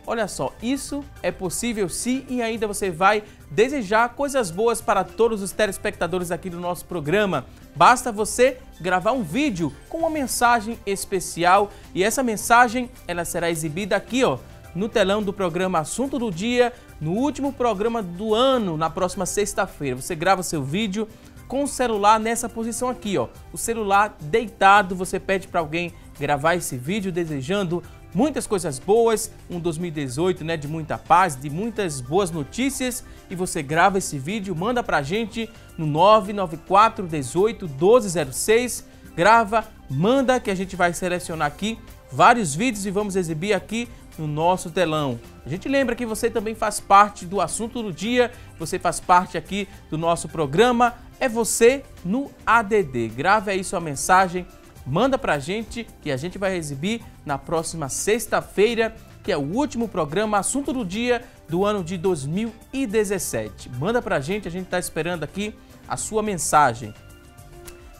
Olha só, isso é possível sim, e ainda você vai desejar coisas boas para todos os telespectadores aqui do nosso programa. Basta você gravar um vídeo com uma mensagem especial e essa mensagem ela será exibida aqui, ó, no telão do programa Assunto do Dia, no último programa do ano, na próxima sexta-feira. Você grava seu vídeo com o celular nessa posição aqui, ó, o celular deitado. Você pede para alguém gravar esse vídeo desejando muitas coisas boas, um 2018, né, de muita paz, de muitas boas notícias, e você grava esse vídeo, manda pra gente no 99418-1206, grava, manda que a gente vai selecionar aqui vários vídeos e vamos exibir aqui no nosso telão. A gente lembra que você também faz parte do Assunto do Dia, você faz parte aqui do nosso programa, é você no ADD. Grave aí sua mensagem, manda pra gente que a gente vai exibir na próxima sexta-feira, que é o último programa Assunto do Dia do ano de 2017. Manda pra gente, a gente tá esperando aqui a sua mensagem.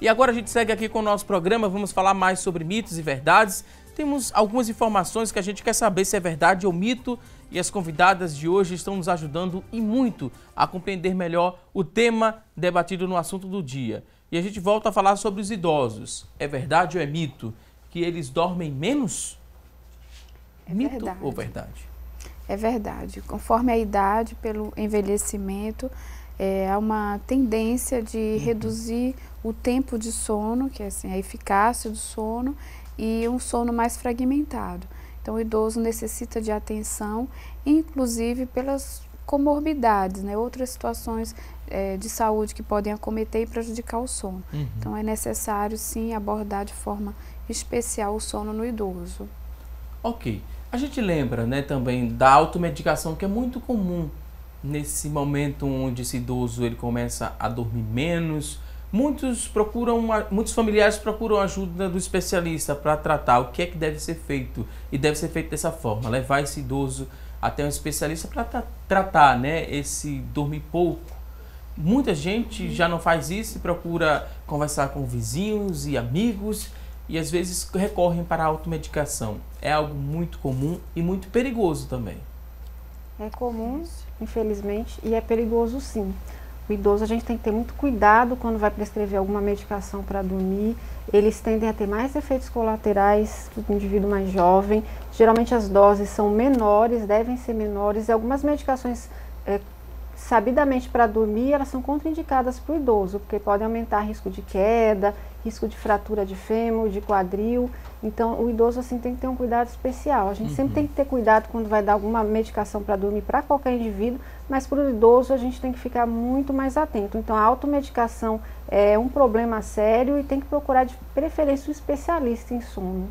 E agora a gente segue aqui com o nosso programa, vamos falar mais sobre mitos e verdades. Temos algumas informações que a gente quer saber se é verdade ou mito, e as convidadas de hoje estão nos ajudando e muito a compreender melhor o tema debatido no Assunto do Dia. E a gente volta a falar sobre os idosos. É verdade ou é mito que eles dormem menos? É mito verdade. ou verdade? É verdade. Conforme a idade, pelo envelhecimento, há uma tendência de reduzir o tempo de sono, que é assim, a eficácia do sono, e um sono mais fragmentado. Então, o idoso necessita de atenção, inclusive pelas comorbidades, né? Outras situações de saúde que podem acometer e prejudicar o sono. Então, é necessário, sim, abordar de forma especial o sono no idoso. Ok. A gente lembra, né, também da automedicação, que é muito comum nesse momento onde esse idoso ele começa a dormir menos. Muitos familiares procuram ajuda do especialista para tratar o que é que deve ser feito. E deve ser feito dessa forma, levar esse idoso até um especialista para tratar, né, esse dormir pouco. Muita gente já não faz isso e procura conversar com vizinhos e amigos e às vezes recorrem para a automedicação. É algo muito comum e muito perigoso também. É comum, infelizmente, e é perigoso sim. O idoso, a gente tem que ter muito cuidado quando vai prescrever alguma medicação para dormir. Eles tendem a ter mais efeitos colaterais do que o indivíduo mais jovem. Geralmente as doses são menores, devem ser menores. E algumas medicações, sabidamente para dormir, elas são contraindicadas para o idoso, porque podem aumentar risco de queda, risco de fratura de fêmur, de quadril. Então, o idoso assim tem que ter um cuidado especial. A gente sempre tem que ter cuidado quando vai dar alguma medicação para dormir para qualquer indivíduo, mas para o idoso a gente tem que ficar muito mais atento. Então, a automedicação é um problema sério e tem que procurar de preferência um especialista em sono.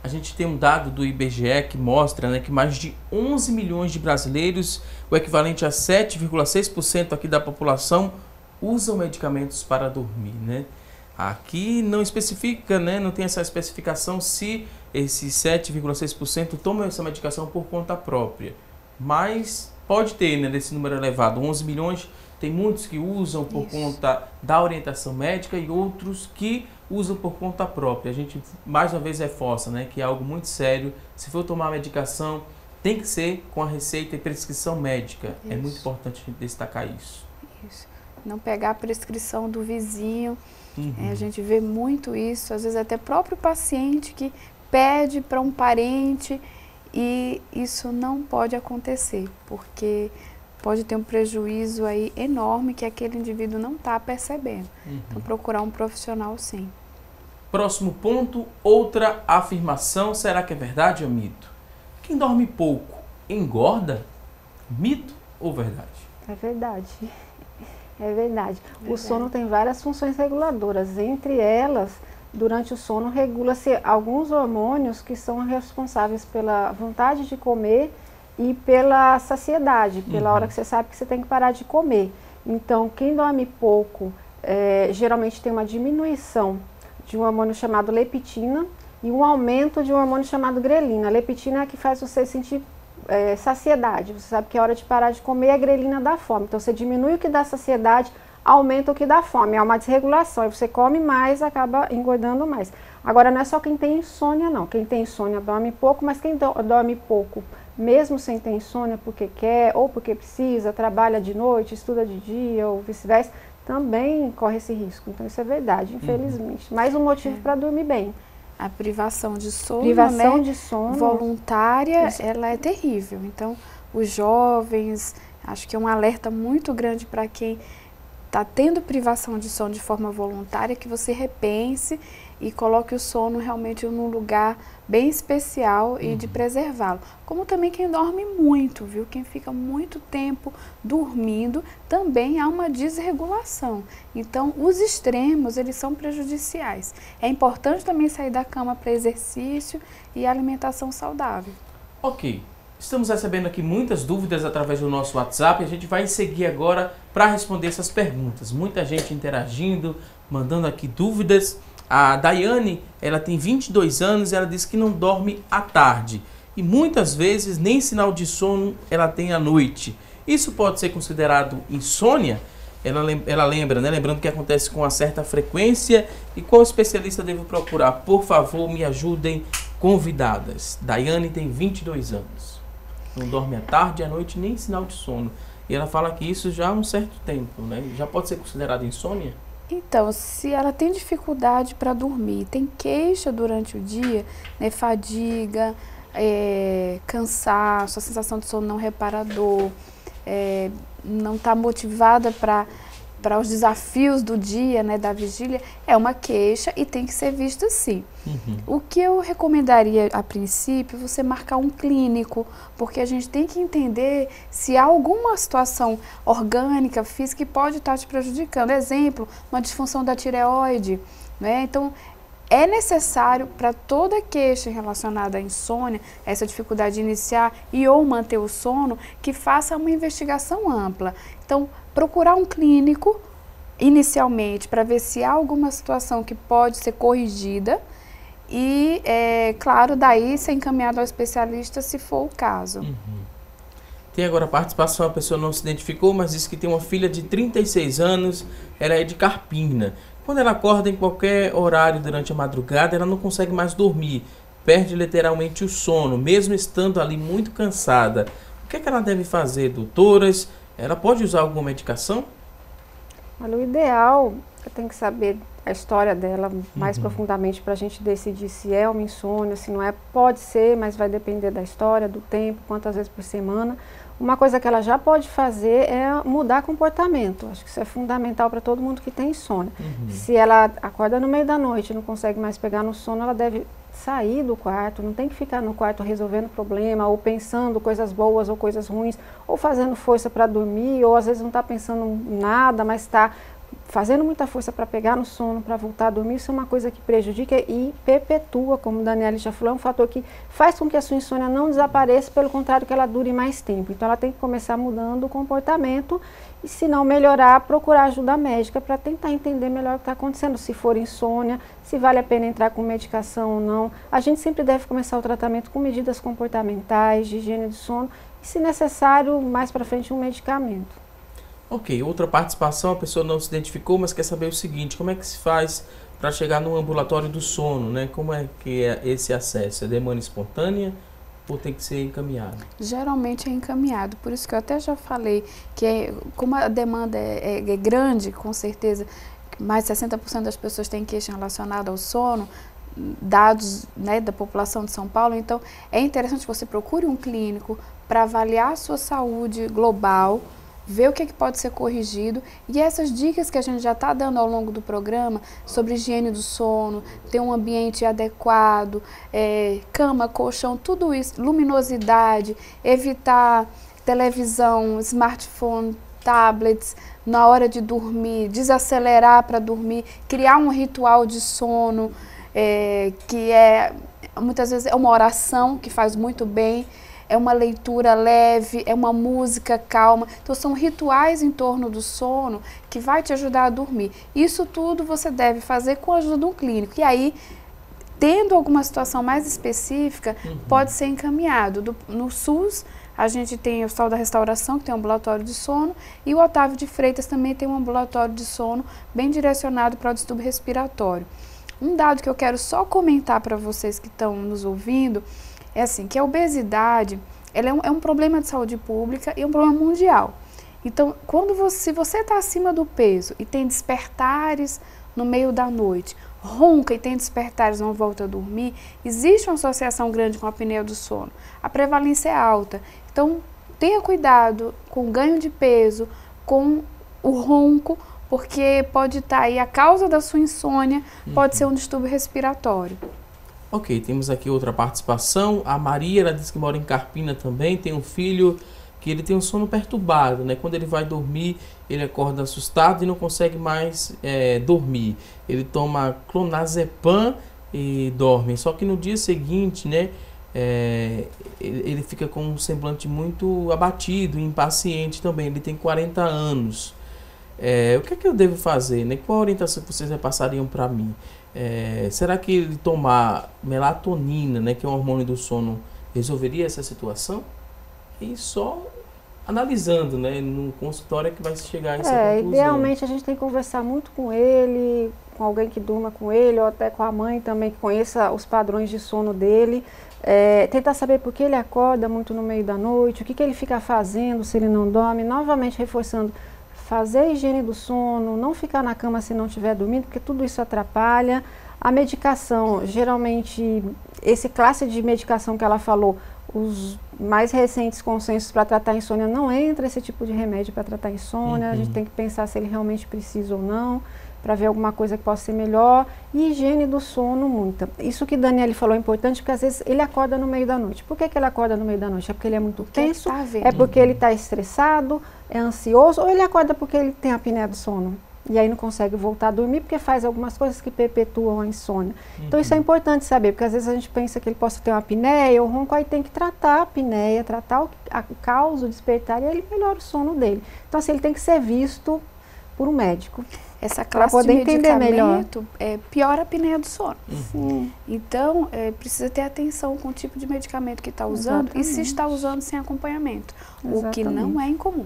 A gente tem um dado do IBGE que mostra, né, que mais de 11 milhões de brasileiros, o equivalente a 7,6% aqui da população, usam medicamentos para dormir, né? Aqui não especifica, né, não tem essa especificação se esses 7,6% tomam essa medicação por conta própria. Mas pode ter, né, desse número elevado. 11 milhões, tem muitos que usam por conta da orientação médica e outros que usam por conta própria. A gente, mais uma vez, reforça, né, que é algo muito sério. Se for tomar medicação, tem que ser com a receita e prescrição médica. É muito importante a gente destacar isso. Não pegar a prescrição do vizinho. A gente vê muito isso, às vezes até próprio paciente que pede para um parente e isso não pode acontecer, porque pode ter um prejuízo aí enorme que aquele indivíduo não está percebendo. Então procurar um profissional sim. Próximo ponto, outra afirmação, será que é verdade ou mito? Quem dorme pouco engorda? Mito ou verdade? É verdade. É verdade. O sono tem várias funções reguladoras. Entre elas, durante o sono, regula-se alguns hormônios que são responsáveis pela vontade de comer e pela saciedade, pela hora que você sabe que você tem que parar de comer. Então, quem dorme pouco, geralmente tem uma diminuição de um hormônio chamado leptina e um aumento de um hormônio chamado grelina. A leptina é a que faz você sentir saciedade. Você sabe que é hora de parar de comer, a grelina dá fome. Então, você diminui o que dá saciedade, aumenta o que dá fome. É uma desregulação. E você come mais, acaba engordando mais. Agora, não é só quem tem insônia, não. Quem tem insônia dorme pouco, mas quem dorme pouco, mesmo sem ter insônia, porque quer ou porque precisa, trabalha de noite, estuda de dia ou vice-versa, também corre esse risco. Então, isso é verdade, infelizmente. Mais um motivo para dormir bem. A privação de sono, privação, né, de sono voluntária, ela é terrível. Então, os jovens, acho que é um alerta muito grande para quem está tendo privação de sono de forma voluntária, que você repense e coloque o sono realmente num lugar bem especial e de preservá-lo. Como também quem dorme muito, viu? Quem fica muito tempo dormindo, também há uma desregulação. Então, os extremos, eles são prejudiciais. É importante também sair da cama para exercício e alimentação saudável. Ok. Estamos recebendo aqui muitas dúvidas através do nosso WhatsApp e a gente vai seguir agora para responder essas perguntas. Muita gente interagindo, mandando aqui dúvidas. A Daiane, ela tem 22 anos e ela diz que não dorme à tarde. E muitas vezes nem sinal de sono ela tem à noite. Isso pode ser considerado insônia? Ela lembra, né? Lembrando que acontece com uma certa frequência. E qual especialista devo procurar? Por favor, me ajudem, convidadas. Daiane tem 22 anos. Não dorme à tarde e à noite, nem sinal de sono. E ela fala que isso já há um certo tempo, né? Já pode ser considerado insônia? Então, se ela tem dificuldade para dormir, tem queixa durante o dia, né, fadiga, cansaço, a sensação de sono não reparador, não está motivada para os desafios do dia, né, da vigília, é uma queixa e tem que ser vista assim. O que eu recomendaria a princípio, você marcar um clínico, porque a gente tem que entender se há alguma situação orgânica, física que pode estar te prejudicando. Exemplo, uma disfunção da tireoide, né? Então, é necessário para toda queixa relacionada à insônia, essa dificuldade de iniciar e ou manter o sono, que faça uma investigação ampla. Então, procurar um clínico inicialmente para ver se há alguma situação que pode ser corrigida e, claro, daí ser encaminhado ao especialista se for o caso. Tem agora a participação, a pessoa não se identificou, mas disse que tem uma filha de 36 anos, ela é de Carpina. Quando ela acorda em qualquer horário durante a madrugada, ela não consegue mais dormir, perde literalmente o sono, mesmo estando ali muito cansada. O que é que ela deve fazer, doutoras? Ela pode usar alguma medicação? Olha, o ideal, eu tenho que saber a história dela mais profundamente para a gente decidir se é uma insônia, se não é. Pode ser, mas vai depender da história, do tempo, quantas vezes por semana. Uma coisa que ela já pode fazer é mudar comportamento. Acho que isso é fundamental para todo mundo que tem insônia. Se ela acorda no meio da noite e não consegue mais pegar no sono, ela deve sair do quarto, não tem que ficar no quarto resolvendo problema, ou pensando coisas boas ou coisas ruins, ou fazendo força para dormir, ou às vezes não está pensando nada, mas está fazendo muita força para pegar no sono, para voltar a dormir. Isso é uma coisa que prejudica e perpetua, como o Daniele já falou, é um fator que faz com que a sua insônia não desapareça, pelo contrário, que ela dure mais tempo. Então ela tem que começar mudando o comportamento e, se não melhorar, procurar ajuda médica para tentar entender melhor o que está acontecendo, se for insônia, se vale a pena entrar com medicação ou não. A gente sempre deve começar o tratamento com medidas comportamentais, de higiene do sono e, se necessário, mais para frente, um medicamento. Ok, outra participação, a pessoa não se identificou, mas quer saber o seguinte: como é que se faz para chegar no ambulatório do sono, né? Como é que é esse acesso? É demanda espontânea ou tem que ser encaminhado? Geralmente é encaminhado, por isso que eu até já falei que como a demanda é grande, com certeza, mais de 60% das pessoas têm queixa relacionada ao sono, dados, né, da população de São Paulo. Então é interessante que você procure um clínico para avaliar a sua saúde global, ver o que pode ser corrigido, e essas dicas que a gente já está dando ao longo do programa sobre higiene do sono, ter um ambiente adequado, cama, colchão, tudo isso, luminosidade, evitar televisão, smartphone, tablets na hora de dormir, desacelerar para dormir, criar um ritual de sono, que muitas vezes é uma oração que faz muito bem, é uma leitura leve, é uma música calma. Então são rituais em torno do sono que vai te ajudar a dormir. Isso tudo você deve fazer com a ajuda de um clínico. E aí, tendo alguma situação mais específica, pode ser encaminhado. No SUS, a gente tem o Hospital da Restauração, que tem um ambulatório de sono, e o Otávio de Freitas também tem um ambulatório de sono bem direcionado para o distúrbio respiratório. Um dado que eu quero só comentar para vocês que estão nos ouvindo é assim, que a obesidade ela é um problema de saúde pública e é um problema mundial. Então, se você está acima do peso e tem despertares no meio da noite, ronca e tem despertares não volta a dormir, existe uma associação grande com a apneia do sono. A prevalência é alta. Então, tenha cuidado com o ganho de peso, com o ronco, porque pode estar aí a causa da sua insônia, pode ser um distúrbio respiratório. Ok, temos aqui outra participação. A Maria, ela diz que mora em Carpina também, tem um filho que ele tem um sono perturbado, né? Quando ele vai dormir, ele acorda assustado e não consegue mais dormir. Ele toma clonazepam e dorme, só que no dia seguinte, né, ele fica com um semblante muito abatido, impaciente também. Ele tem 40 anos. O que é que eu devo fazer, né? Qual a orientação que vocês repassariam para mim? Será que ele tomar melatonina, né, que é um hormônio do sono, resolveria essa situação? E só analisando, né, no consultório é que vai chegar a essa conclusão. Idealmente a gente tem que conversar muito com ele, com alguém que durma com ele, ou até com a mãe também, que conheça os padrões de sono dele. Tentar saber por que ele acorda muito no meio da noite, o que ele fica fazendo se ele não dorme. Novamente reforçando, fazer a higiene do sono, não ficar na cama se não estiver dormindo, porque tudo isso atrapalha. A medicação, geralmente, esse classe de medicação que ela falou, os mais recentes consensos para tratar insônia, não entra esse tipo de remédio para tratar insônia. A gente tem que pensar se ele realmente precisa ou não, para ver alguma coisa que possa ser melhor. E higiene do sono, muita. Isso que Daniele falou é importante, porque às vezes ele acorda no meio da noite. Por que ele acorda no meio da noite? É porque ele é muito tenso, é porque ele está estressado, é ansioso, ou ele acorda porque ele tem a apneia do sono e aí não consegue voltar a dormir porque faz algumas coisas que perpetuam a insônia. Então isso é importante saber, porque às vezes a gente pensa que ele possa ter uma apneia ou ronco, aí tem que tratar a apneia, tratar a causa, o despertar, e aí ele melhora o sono dele. Então assim, ele tem que ser visto por um médico. essa classe de medicamento piora a apneia do sono. Então, precisa ter atenção com o tipo de medicamento que está usando e se está usando sem acompanhamento, o que não é incomum.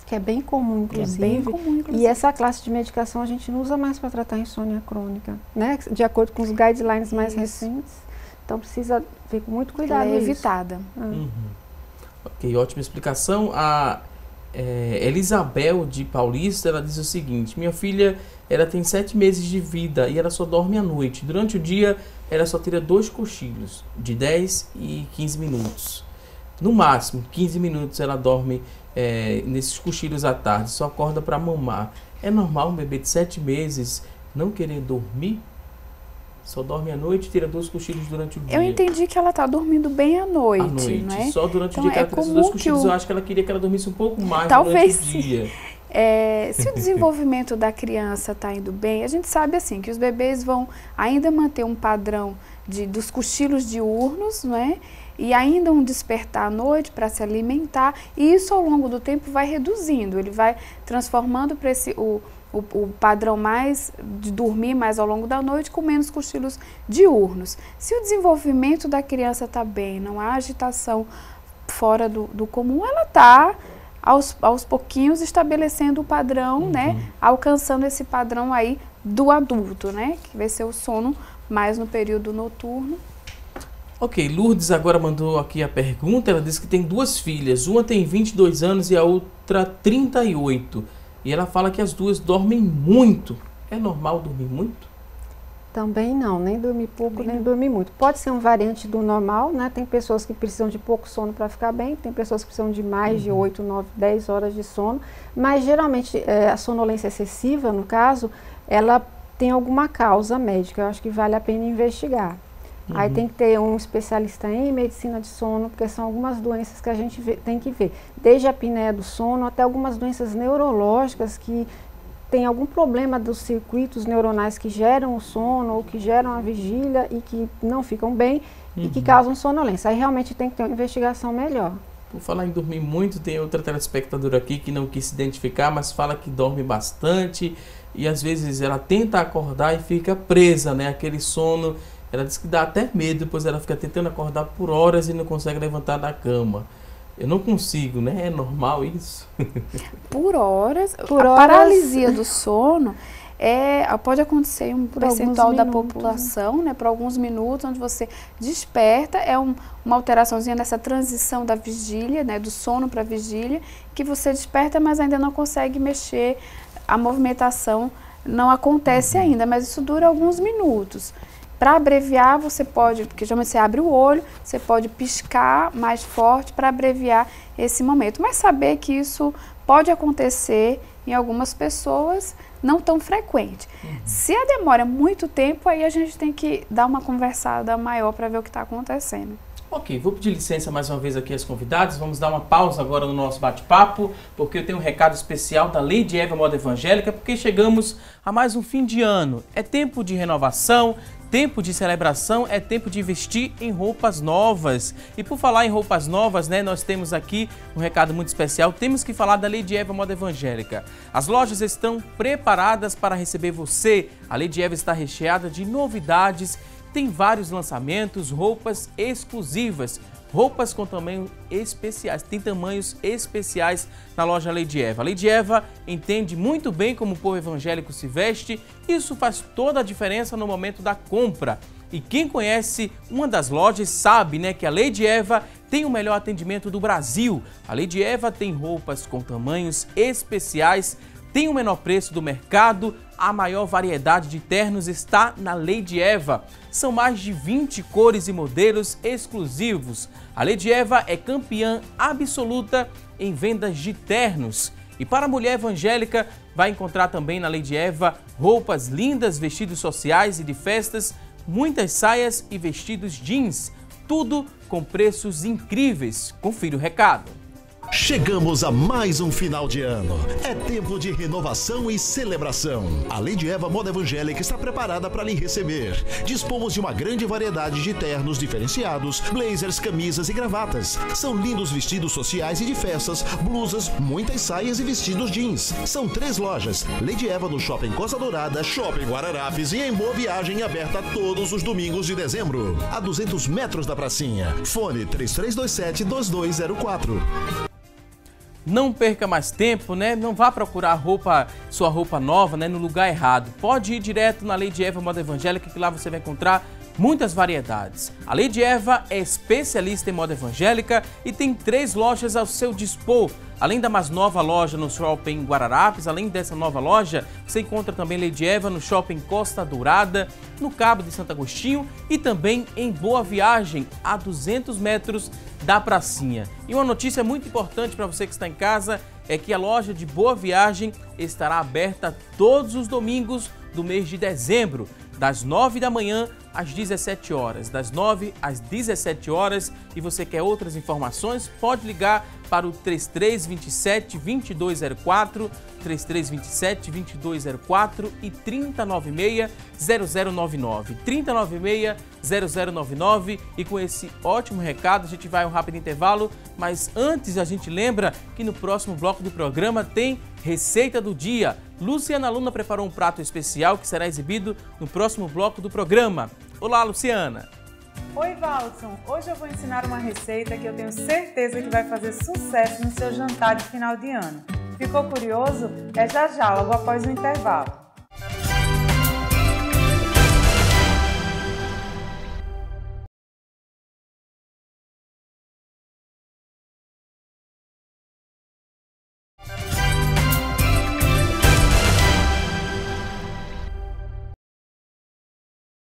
Que é bem comum, inclusive. E essa classe de medicação a gente não usa mais para tratar insônia crônica, né? De acordo com os guidelines mais recentes. Então, precisa ver com muito cuidado. Ela é evitada. Ok, ótima explicação. A Elisabel de Paulista, ela diz o seguinte: minha filha, ela tem 7 meses de vida e ela só dorme à noite. Durante o dia, ela só tira 2 cochilos, de 10 e 15 minutos. No máximo, 15 minutos ela dorme nesses cochilos à tarde, só acorda para mamar. É normal um bebê de 7 meses não querer dormir? Só dorme à noite e tira 2 cochilos durante o dia. Eu entendi que ela está dormindo bem à noite, não é? Só durante o dia que ela tira esses 2 cochilos. Eu acho que ela queria que ela dormisse um pouco mais talvez durante o dia. Se o desenvolvimento da criança está indo bem, a gente sabe assim que os bebês vão ainda manter um padrão dos cochilos diurnos, não é? E ainda um despertar à noite para se alimentar, e isso ao longo do tempo vai reduzindo, ele vai transformando para o padrão mais de dormir mais ao longo da noite, com menos cochilos diurnos. Se o desenvolvimento da criança está bem, não há agitação fora do comum, ela está aos pouquinhos estabelecendo o padrão, né? Alcançando esse padrão aí do adulto, né? Que vai ser o sono mais no período noturno. Ok, Lourdes agora mandou aqui a pergunta. Ela disse que tem 2 filhas, uma tem 22 anos e a outra 38. E ela fala que as 2 dormem muito. É normal dormir muito? Também não, nem dormir pouco, nem dormir muito. Pode ser um variante do normal, né? Tem pessoas que precisam de pouco sono para ficar bem, tem pessoas que precisam de mais de 8, 9, 10 horas de sono. Mas geralmente a sonolência excessiva, no caso, ela tem alguma causa médica. Eu acho que vale a pena investigar. Aí tem que ter um especialista em medicina de sono, porque são algumas doenças que a gente tem que ver. Desde a apneia do sono até algumas doenças neurológicas que tem algum problema dos circuitos neuronais que geram o sono ou que geram a vigília e que não ficam bem e que causam sonolência. Aí realmente tem que ter uma investigação melhor. Por falar em dormir muito, tem outra telespectadora aqui que não quis se identificar, mas fala que dorme bastante e às vezes ela tenta acordar e fica presa, né? Aquele sono. Ela diz que dá até medo, depois ela fica tentando acordar por horas e não consegue levantar da cama. Eu não consigo, né? É normal isso? Por horas. Paralisia do sono pode acontecer em um percentual da população, né? Por alguns minutos, onde você desperta. É uma alteraçãozinha nessa transição da vigília, né? Do sono para a vigília, que você desperta, mas ainda não consegue mexer. A movimentação não acontece ainda, mas isso dura alguns minutos. Para abreviar, você pode, porque geralmente você abre o olho, você pode piscar mais forte para abreviar esse momento. Mas saber que isso pode acontecer em algumas pessoas, não tão frequente. Se a demora é muito tempo, aí a gente tem que dar uma conversada maior para ver o que está acontecendo. Ok, vou pedir licença mais uma vez aqui às convidadas. Vamos dar uma pausa agora no nosso bate-papo, porque eu tenho um recado especial da Lady Eva Moda Evangélica, porque chegamos a mais um fim de ano. É tempo de renovação, tempo de celebração, é tempo de investir em roupas novas. E por falar em roupas novas, né, nós temos aqui um recado muito especial. Temos que falar da Lady Eva Moda Evangélica. As lojas estão preparadas para receber você. A Lady Eva está recheada de novidades. Tem vários lançamentos, roupas exclusivas, roupas com tamanhos especiais. Tem tamanhos especiais na loja Lady Eva. A Lady Eva entende muito bem como o povo evangélico se veste. Isso faz toda a diferença no momento da compra. E quem conhece uma das lojas sabe, né, que a Lady Eva tem o melhor atendimento do Brasil. A Lady Eva tem roupas com tamanhos especiais, tem o menor preço do mercado, a maior variedade de ternos está na Lady Eva. São mais de 20 cores e modelos exclusivos. A Lady Eva é campeã absoluta em vendas de ternos. E para a mulher evangélica, vai encontrar também na Lady Eva roupas lindas, vestidos sociais e de festas, muitas saias e vestidos jeans. Tudo com preços incríveis. Confira o recado. Chegamos a mais um final de ano. É tempo de renovação e celebração. A Lady Eva Moda Evangélica está preparada para lhe receber. Dispomos de uma grande variedade de ternos diferenciados, blazers, camisas e gravatas. São lindos vestidos sociais e de festas, blusas, muitas saias e vestidos jeans. São 3 lojas. Lady Eva no Shopping Costa Dourada, Shopping Guararapes e em Boa Viagem, aberta todos os domingos de dezembro. A 200 metros da pracinha. Fone 3327-2204. Não perca mais tempo, né? Não vá procurar sua roupa nova, né, no lugar errado. Pode ir direto na Lady Eva Moda Evangélica, que lá você vai encontrar muitas variedades. A Lady Eva é especialista em moda evangélica e tem 3 lojas ao seu dispor. Além da mais nova loja no Shopping Guararapes, além dessa nova loja, você encontra também Lady Eva no Shopping Costa Dourada, no Cabo de Santo Agostinho e também em Boa Viagem, a 200 metros da pracinha. E uma notícia muito importante para você que está em casa é que a loja de Boa Viagem estará aberta todos os domingos do mês de dezembro, das 9 da manhã às 17 horas, das 9 às 17 horas. E você quer outras informações? Pode ligar para o 3327-2204, 3327-2204 e 3096-0099, 3096-0099. E com esse ótimo recado, a gente vai a um rápido intervalo, mas antes a gente lembra que no próximo bloco do programa tem Receita do Dia. Luciana Luna preparou um prato especial que será exibido no próximo bloco do programa. Olá, Luciana! Oi, Valson! Hoje eu vou ensinar uma receita que eu tenho certeza que vai fazer sucesso no seu jantar de final de ano. Ficou curioso? É já, logo após o intervalo.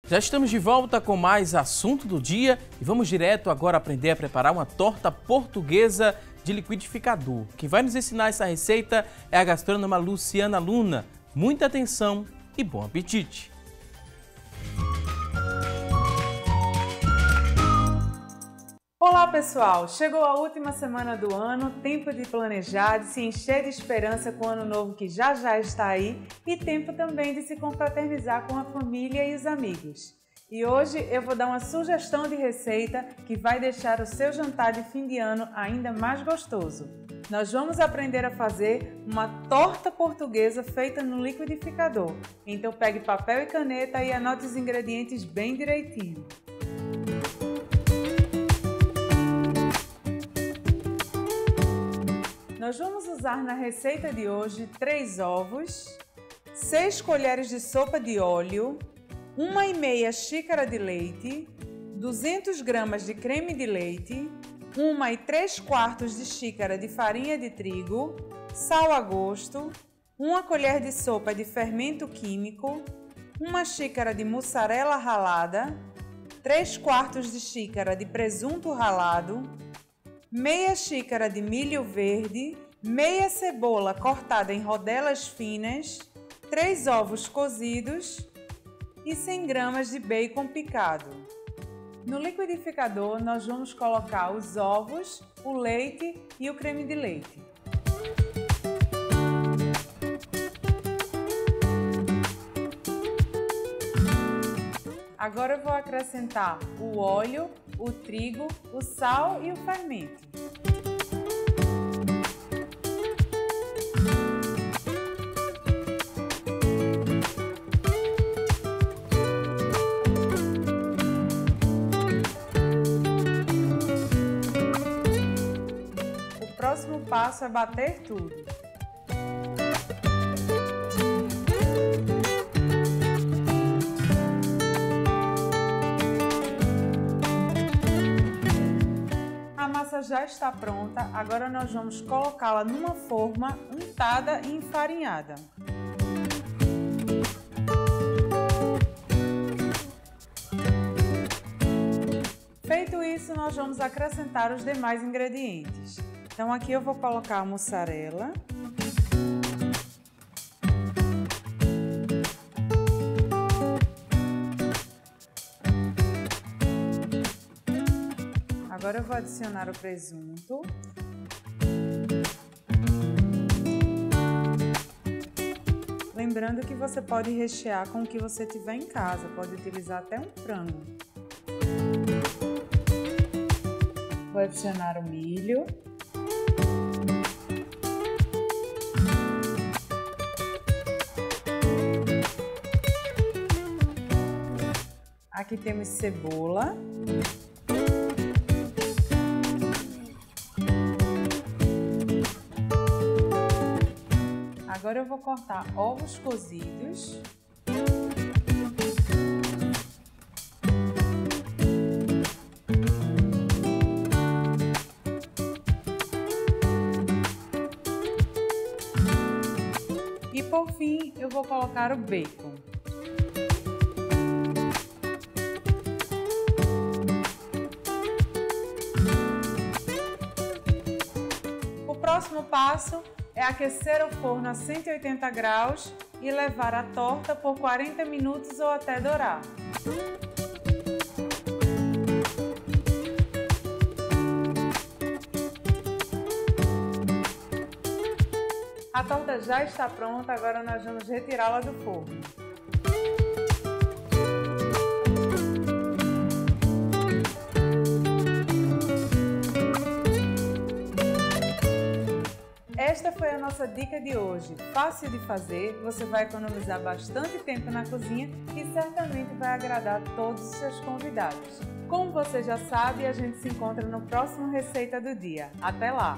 Já estamos de volta com mais assunto do dia e vamos direto agora aprender a preparar uma torta portuguesa de liquidificador. Quem vai nos ensinar essa receita é a gastrônoma Luciana Luna. Muita atenção e bom apetite! Olá pessoal, chegou a última semana do ano, tempo de planejar, de se encher de esperança com o ano novo que já está aí e tempo também de se confraternizar com a família e os amigos. E hoje eu vou dar uma sugestão de receita que vai deixar o seu jantar de fim de ano ainda mais gostoso. Nós vamos aprender a fazer uma torta portuguesa feita no liquidificador. Então pegue papel e caneta e anote os ingredientes bem direitinho. Nós vamos usar na receita de hoje 3 ovos, 6 colheres de sopa de óleo, 1,5 xícara de leite, 200 gramas de creme de leite, 1 3/4 de xícara de farinha de trigo, sal a gosto, 1 colher de sopa de fermento químico, 1 xícara de mussarela ralada, 3/4 de xícara de presunto ralado, meia xícara de milho verde, meia cebola cortada em rodelas finas, 3 ovos cozidos e 100 gramas de bacon picado. No liquidificador, nós vamos colocar os ovos, o leite e o creme de leite. Agora eu vou acrescentar o óleo, o trigo, o sal e o fermento. O próximo passo é bater tudo. A massa já está pronta, agora nós vamos colocá-la numa forma untada e enfarinhada. Feito isso, nós vamos acrescentar os demais ingredientes. Então aqui eu vou colocar a mussarela. Agora eu vou adicionar o presunto. lembrando que você pode rechear com o que você tiver em casa, pode utilizar até um frango. Vou adicionar o milho. Aqui temos cebola. Agora eu vou cortar ovos cozidos. E por fim, eu vou colocar o bacon. O próximo passo é aquecer o forno a 180 graus e levar a torta por 40 minutos ou até dourar. A torta já está pronta, agora nós vamos retirá-la do forno. Esta foi a nossa dica de hoje. Fácil de fazer, você vai economizar bastante tempo na cozinha e certamente vai agradar todos os seus convidados. Como você já sabe, a gente se encontra no próximo Receita do Dia. Até lá!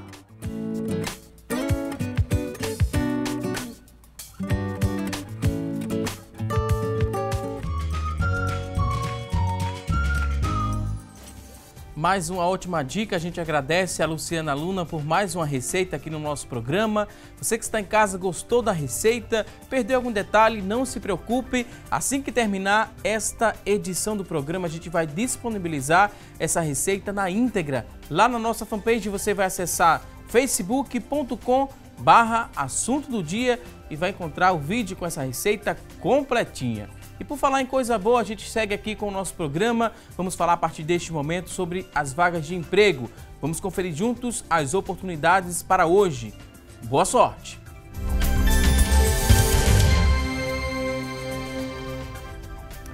Mais uma ótima dica, a gente agradece a Luciana Luna por mais uma receita aqui no nosso programa. Você que está em casa gostou da receita, perdeu algum detalhe, não se preocupe. Assim que terminar esta edição do programa, a gente vai disponibilizar essa receita na íntegra. Lá na nossa fanpage você vai acessar facebook.com/assunto do dia e vai encontrar o vídeo com essa receita completinha. E por falar em coisa boa, a gente segue aqui com o nosso programa. Vamos falar a partir deste momento sobre as vagas de emprego. Vamos conferir juntos as oportunidades para hoje. Boa sorte!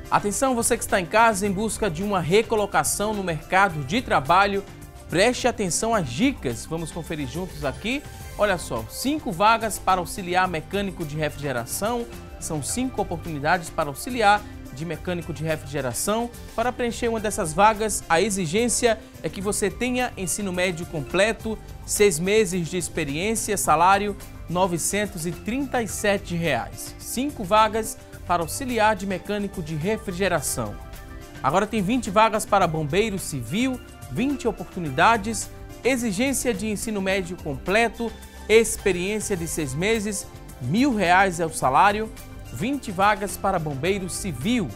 Atenção, você que está em casa em busca de uma recolocação no mercado de trabalho, preste atenção às dicas. Vamos conferir juntos aqui. Olha só, 5 vagas para auxiliar mecânico de refrigeração. São 5 oportunidades para auxiliar de mecânico de refrigeração. Para preencher uma dessas vagas, a exigência é que você tenha ensino médio completo, 6 meses de experiência, salário R$ 937. 5 vagas para auxiliar de mecânico de refrigeração. Agora tem 20 vagas para bombeiro civil, 20 oportunidades, exigência de ensino médio completo, experiência de 6 meses, R$ 1.000 é o salário. 20 vagas para bombeiro civil.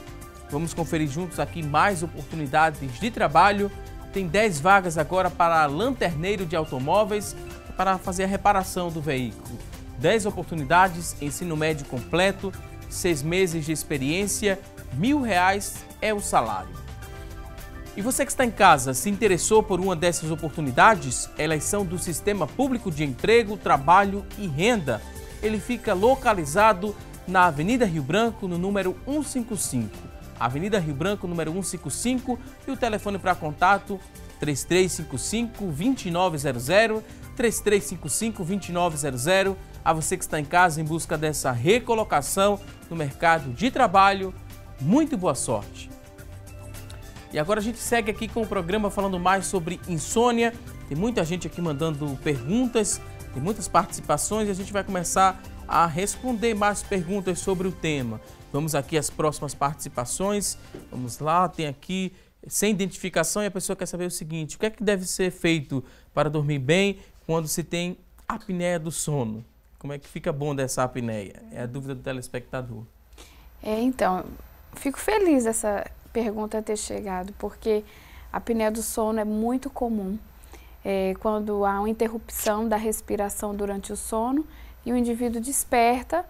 Vamos conferir juntos aqui mais oportunidades de trabalho. Tem 10 vagas agora para lanterneiro de automóveis para fazer a reparação do veículo. 10 oportunidades, ensino médio completo, 6 meses de experiência, R$ 1.000 é o salário. E você que está em casa, se interessou por uma dessas oportunidades? Elas são do Sistema Público de Emprego, Trabalho e Renda. Ele fica localizado na Avenida Rio Branco, no número 155. Avenida Rio Branco, número 155, e o telefone para contato 3355-2900, 3355-2900. A você que está em casa em busca dessa recolocação no mercado de trabalho, muito boa sorte. E agora a gente segue aqui com o programa falando mais sobre insônia. Tem muita gente aqui mandando perguntas, tem muitas participações e a gente vai começar a responder mais perguntas sobre o tema. Vamos aqui às próximas participações. Vamos lá, tem aqui sem identificação e a pessoa quer saber o seguinte: o que é que deve ser feito para dormir bem quando se tem apneia do sono? Como é que fica bom dessa apneia? É a dúvida do telespectador. Então, fico feliz dessa pergunta ter chegado, porque a apneia do sono é muito comum. Quando há uma interrupção da respiração durante o sono, e o indivíduo desperta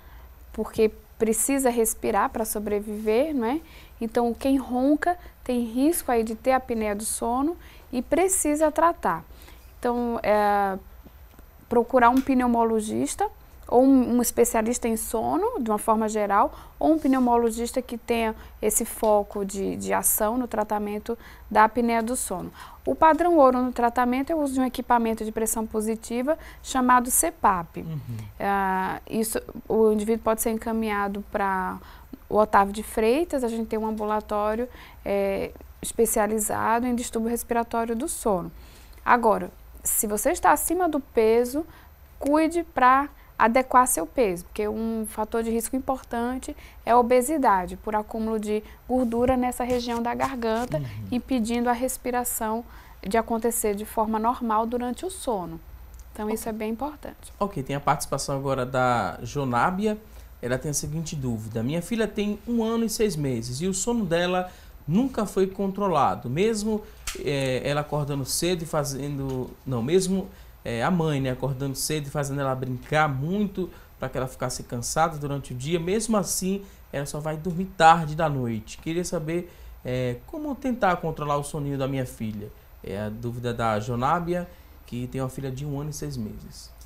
porque precisa respirar para sobreviver, não é? Então, quem ronca tem risco aí de ter apneia do sono e precisa tratar. Então, procurar um pneumologista ou um especialista em sono, de uma forma geral, ou um pneumologista que tenha esse foco de ação no tratamento da apneia do sono. O padrão ouro no tratamento é o uso de um equipamento de pressão positiva chamado CPAP. O indivíduo pode ser encaminhado para o Otávio de Freitas, a gente tem um ambulatório especializado em distúrbio respiratório do sono. Agora, se você está acima do peso, cuide para adequar seu peso, porque um fator de risco importante é a obesidade, por acúmulo de gordura nessa região da garganta, impedindo a respiração de acontecer de forma normal durante o sono. Então, isso é bem importante. Ok, tem a participação agora da Jonábia. Ela tem a seguinte dúvida: minha filha tem 1 ano e 6 meses e o sono dela nunca foi controlado, mesmo ela acordando cedo e fazendo... Não, mesmo a mãe, né, acordando cedo e fazendo ela brincar muito para que ela ficasse cansada durante o dia, mesmo assim ela só vai dormir tarde da noite. Queria saber como tentar controlar o soninho da minha filha. É a dúvida da Jonábia, que tem uma filha de 1 ano e 6 meses.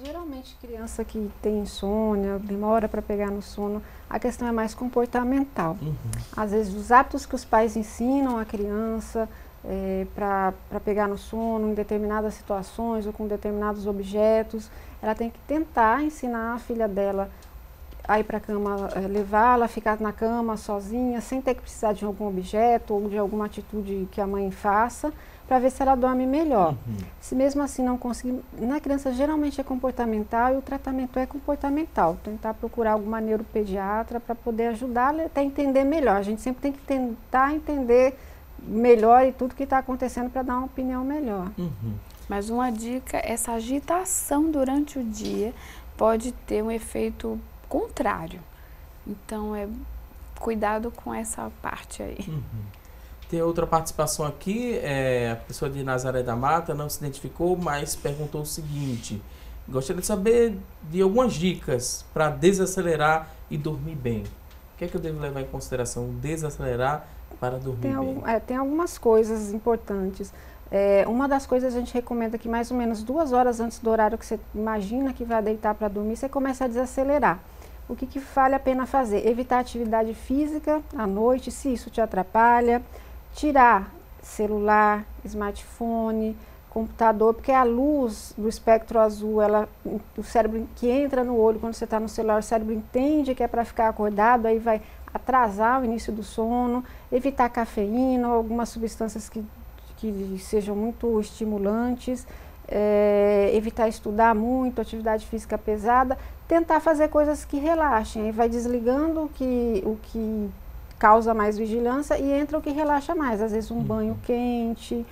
Geralmente, criança que tem insônia, demora para pegar no sono, a questão é mais comportamental. Às vezes, os hábitos que os pais ensinam a criança para pegar no sono em determinadas situações ou com determinados objetos, ela tem que tentar ensinar a filha dela a ir para a cama, levá-la, ficar na cama sozinha, sem ter que precisar de algum objeto ou de alguma atitude que a mãe faça, para ver se ela dorme melhor. Se mesmo assim não conseguir, na criança geralmente é comportamental e o tratamento é comportamental. Tentar procurar algum neuropediatra para poder ajudá-la até entender melhor. A gente sempre tem que tentar entender melhor e tudo que está acontecendo para dar uma opinião melhor. Mas uma dica, essa agitação durante o dia pode ter um efeito contrário. Então, cuidado com essa parte aí. Tem outra participação aqui, a pessoa de Nazaré da Mata não se identificou, mas perguntou o seguinte: gostaria de saber de algumas dicas para desacelerar e dormir bem. O que é que eu devo levar em consideração? Desacelerar para dormir bem. Tem algumas coisas importantes. Uma das coisas a gente recomenda que mais ou menos 2 horas antes do horário que você imagina que vai deitar para dormir, você começa a desacelerar. O que vale a pena fazer? Evitar atividade física à noite, se isso te atrapalha. Tirar celular, smartphone, computador, porque a luz do espectro azul, o cérebro que entra no olho quando você está no celular, o cérebro entende que é para ficar acordado, aí vai atrasar o início do sono. Evitar cafeína ou algumas substâncias que sejam muito estimulantes. Evitar estudar muito, atividade física pesada. Tentar fazer coisas que relaxem, aí vai desligando o que causa mais vigilância e entra o que relaxa mais. Às vezes um banho quente,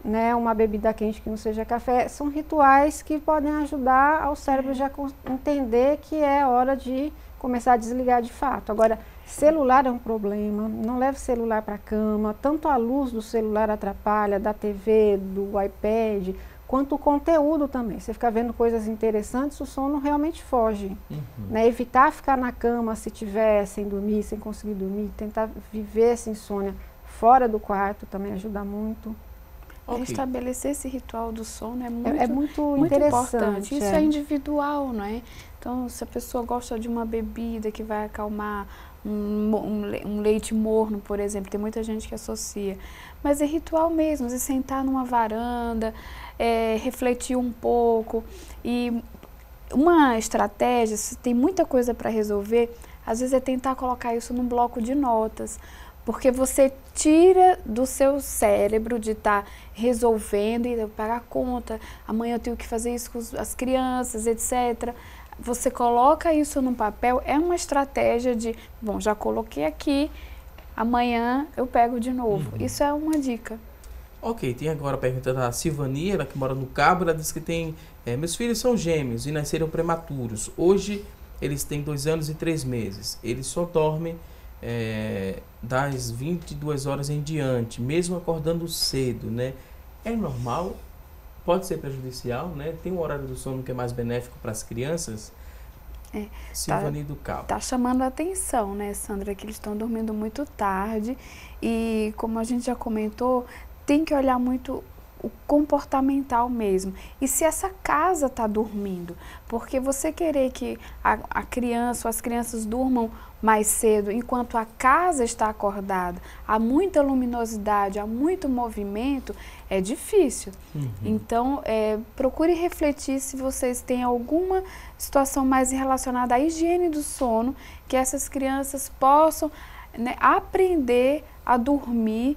né, uma bebida quente que não seja café. São rituais que podem ajudar ao cérebro já entender que é hora de começar a desligar de fato. Agora, celular é um problema, não leve celular para a cama. Tanto a luz do celular atrapalha, da TV, do iPad, quanto o conteúdo também. Você fica vendo coisas interessantes, o sono realmente foge. Né? Evitar ficar na cama se tiver sem dormir, sem conseguir dormir. Tentar viver essa insônia fora do quarto também ajuda muito. Estabelecer esse ritual do sono é muito importante. Isso é individual, não é? Então, se a pessoa gosta de uma bebida que vai acalmar, um leite morno, por exemplo, tem muita gente que associa. Mas é ritual mesmo, você sentar numa varanda, refletir um pouco. E uma estratégia, se tem muita coisa para resolver, às vezes é tentar colocar isso num bloco de notas. Porque você tira do seu cérebro de estar resolvendo e pagar conta, amanhã eu tenho que fazer isso com as crianças, etc. Você coloca isso num papel, é uma estratégia de, bom, já coloquei aqui, amanhã eu pego de novo. Isso é uma dica. Ok, tem agora a pergunta da Silvania, ela que mora no Cabo, ela diz que tem, meus filhos são gêmeos e nasceram prematuros. Hoje eles têm 2 anos e 3 meses. Eles só dormem das 22 horas em diante, mesmo acordando cedo, né? É normal? Pode ser prejudicial, né? Tem um horário do sono que é mais benéfico para as crianças? Silvani do Cabo. Tá chamando a atenção, né, Sandra, que eles estão dormindo muito tarde e, como a gente já comentou, tem que olhar muito o comportamental mesmo. E se essa casa está dormindo, porque você querer que a criança ou as crianças durmam mais cedo, enquanto a casa está acordada, há muita luminosidade, há muito movimento, é difícil. Então, procure refletir se vocês têm alguma situação mais relacionada à higiene do sono, que essas crianças possam, né, aprender a dormir.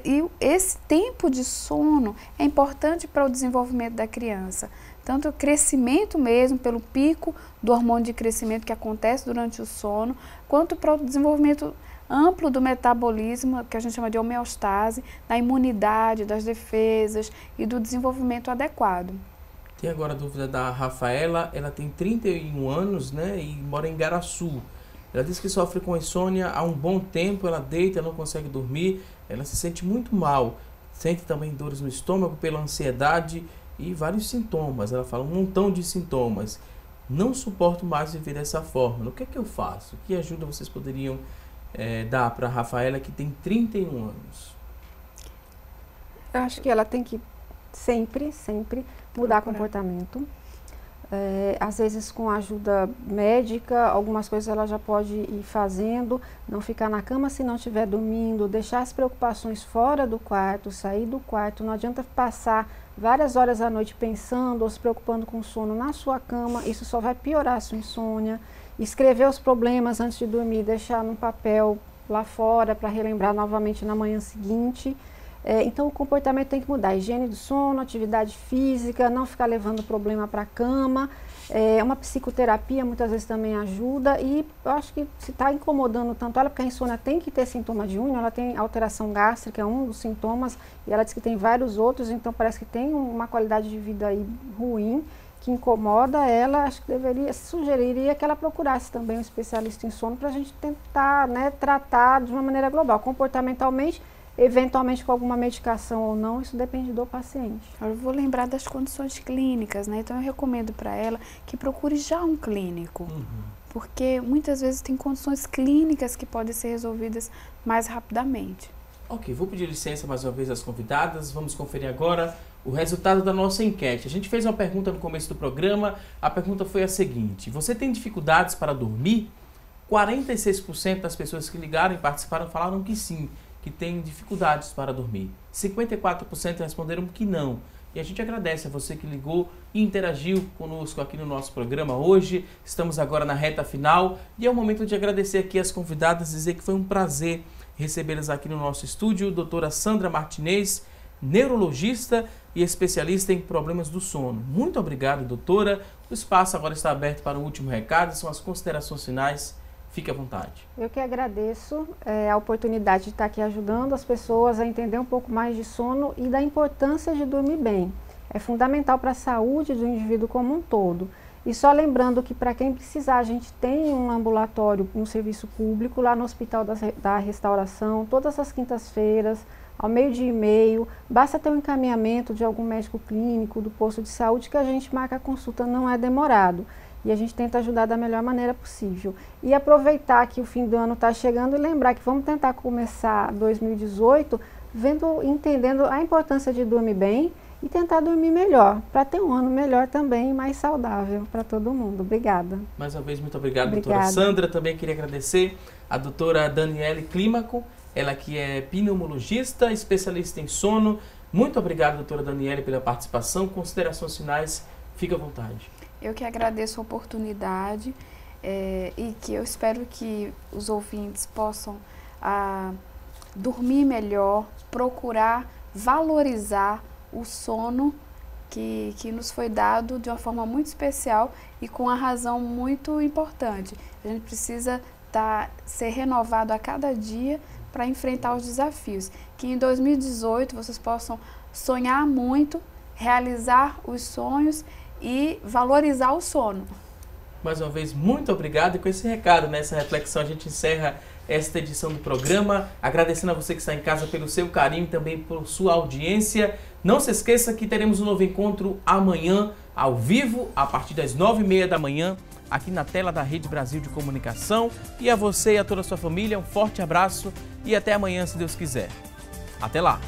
E esse tempo de sono é importante para o desenvolvimento da criança, tanto o crescimento mesmo, pelo pico do hormônio de crescimento que acontece durante o sono, quanto para o desenvolvimento amplo do metabolismo, que a gente chama de homeostase, da imunidade, das defesas e do desenvolvimento adequado. Tem agora a dúvida da Rafaela, ela tem 31 anos, né, e mora em Garaçu. Ela diz que sofre com insônia há um bom tempo, ela deita, não consegue dormir, ela se sente muito mal, sente também dores no estômago pela ansiedade e vários sintomas. Ela fala um montão de sintomas. Não suporto mais viver dessa forma. O que é que eu faço? Que ajuda vocês poderiam dar para a Rafaela, que tem 31 anos? Eu acho que ela tem que sempre mudar comportamento. Às vezes com ajuda médica, algumas coisas ela já pode ir fazendo, não ficar na cama se não estiver dormindo, deixar as preocupações fora do quarto, sair do quarto, não adianta passar várias horas à noite pensando ou se preocupando com o sono na sua cama, isso só vai piorar a sua insônia. Escrever os problemas antes de dormir, deixar num papel lá fora para relembrar novamente na manhã seguinte. Então o comportamento tem que mudar, higiene do sono, atividade física, não ficar levando problema para a cama, uma psicoterapia muitas vezes também ajuda, e eu acho que se está incomodando tanto ela, porque a insônia tem que ter sintoma de unha, ela tem alteração gástrica, é um dos sintomas, e ela diz que tem vários outros, então parece que tem uma qualidade de vida aí ruim, que incomoda ela. Acho que sugeriria que ela procurasse também um especialista em sono para a gente tentar, né, tratar de uma maneira global, comportamentalmente, eventualmente com alguma medicação ou não, isso depende do paciente. Eu vou lembrar das condições clínicas, né? Então eu recomendo para ela que procure já um clínico, porque muitas vezes tem condições clínicas que podem ser resolvidas mais rapidamente. Ok, vou pedir licença mais uma vez às convidadas, vamos conferir agora o resultado da nossa enquete. A gente fez uma pergunta no começo do programa, a pergunta foi a seguinte: você tem dificuldades para dormir? 46% das pessoas que ligaram e participaram falaram que sim, que tem dificuldades para dormir. 54% responderam que não. E a gente agradece a você que ligou e interagiu conosco aqui no nosso programa hoje. Estamos agora na reta final e é o momento de agradecer aqui as convidadas, dizer que foi um prazer recebê-las aqui no nosso estúdio. Doutora Sandra Martinez, neurologista e especialista em problemas do sono. Muito obrigado, doutora. O espaço agora está aberto para o último recado, são as considerações finais. Fique à vontade. Eu que agradeço a oportunidade de estar aqui ajudando as pessoas a entender um pouco mais de sono e da importância de dormir bem. É fundamental para a saúde do indivíduo como um todo. E só lembrando que para quem precisar, a gente tem um ambulatório no serviço público, lá no Hospital da Restauração, todas as quintas-feiras, ao 12h30, basta ter um encaminhamento de algum médico clínico, do posto de saúde, que a gente marca a consulta, não é demorado. E a gente tenta ajudar da melhor maneira possível. E aproveitar que o fim do ano está chegando e lembrar que vamos tentar começar 2018 entendendo a importância de dormir bem e tentar dormir melhor, para ter um ano melhor também, mais saudável para todo mundo. Obrigada. Mais uma vez, muito obrigado, doutora Sandra. Também queria agradecer a doutora Daniele Clímaco, ela que é pneumologista, especialista em sono. Muito obrigado, doutora Daniele, pela participação. Considerações finais, fique à vontade. Eu que agradeço a oportunidade e que eu espero que os ouvintes possam dormir melhor, procurar valorizar o sono que nos foi dado de uma forma muito especial e com uma razão muito importante. A gente precisa ser renovado a cada dia para enfrentar os desafios. Que em 2018 vocês possam sonhar muito, realizar os sonhos e valorizar o sono. Mais uma vez, muito obrigado. E com esse recado, nessa reflexão, a gente encerra esta edição do programa. Agradecendo a você que está em casa pelo seu carinho e também por sua audiência. Não se esqueça que teremos um novo encontro amanhã, ao vivo, a partir das 9h30 da manhã, aqui na tela da Rede Brasil de Comunicação. E a você e a toda a sua família, um forte abraço e até amanhã, se Deus quiser. Até lá!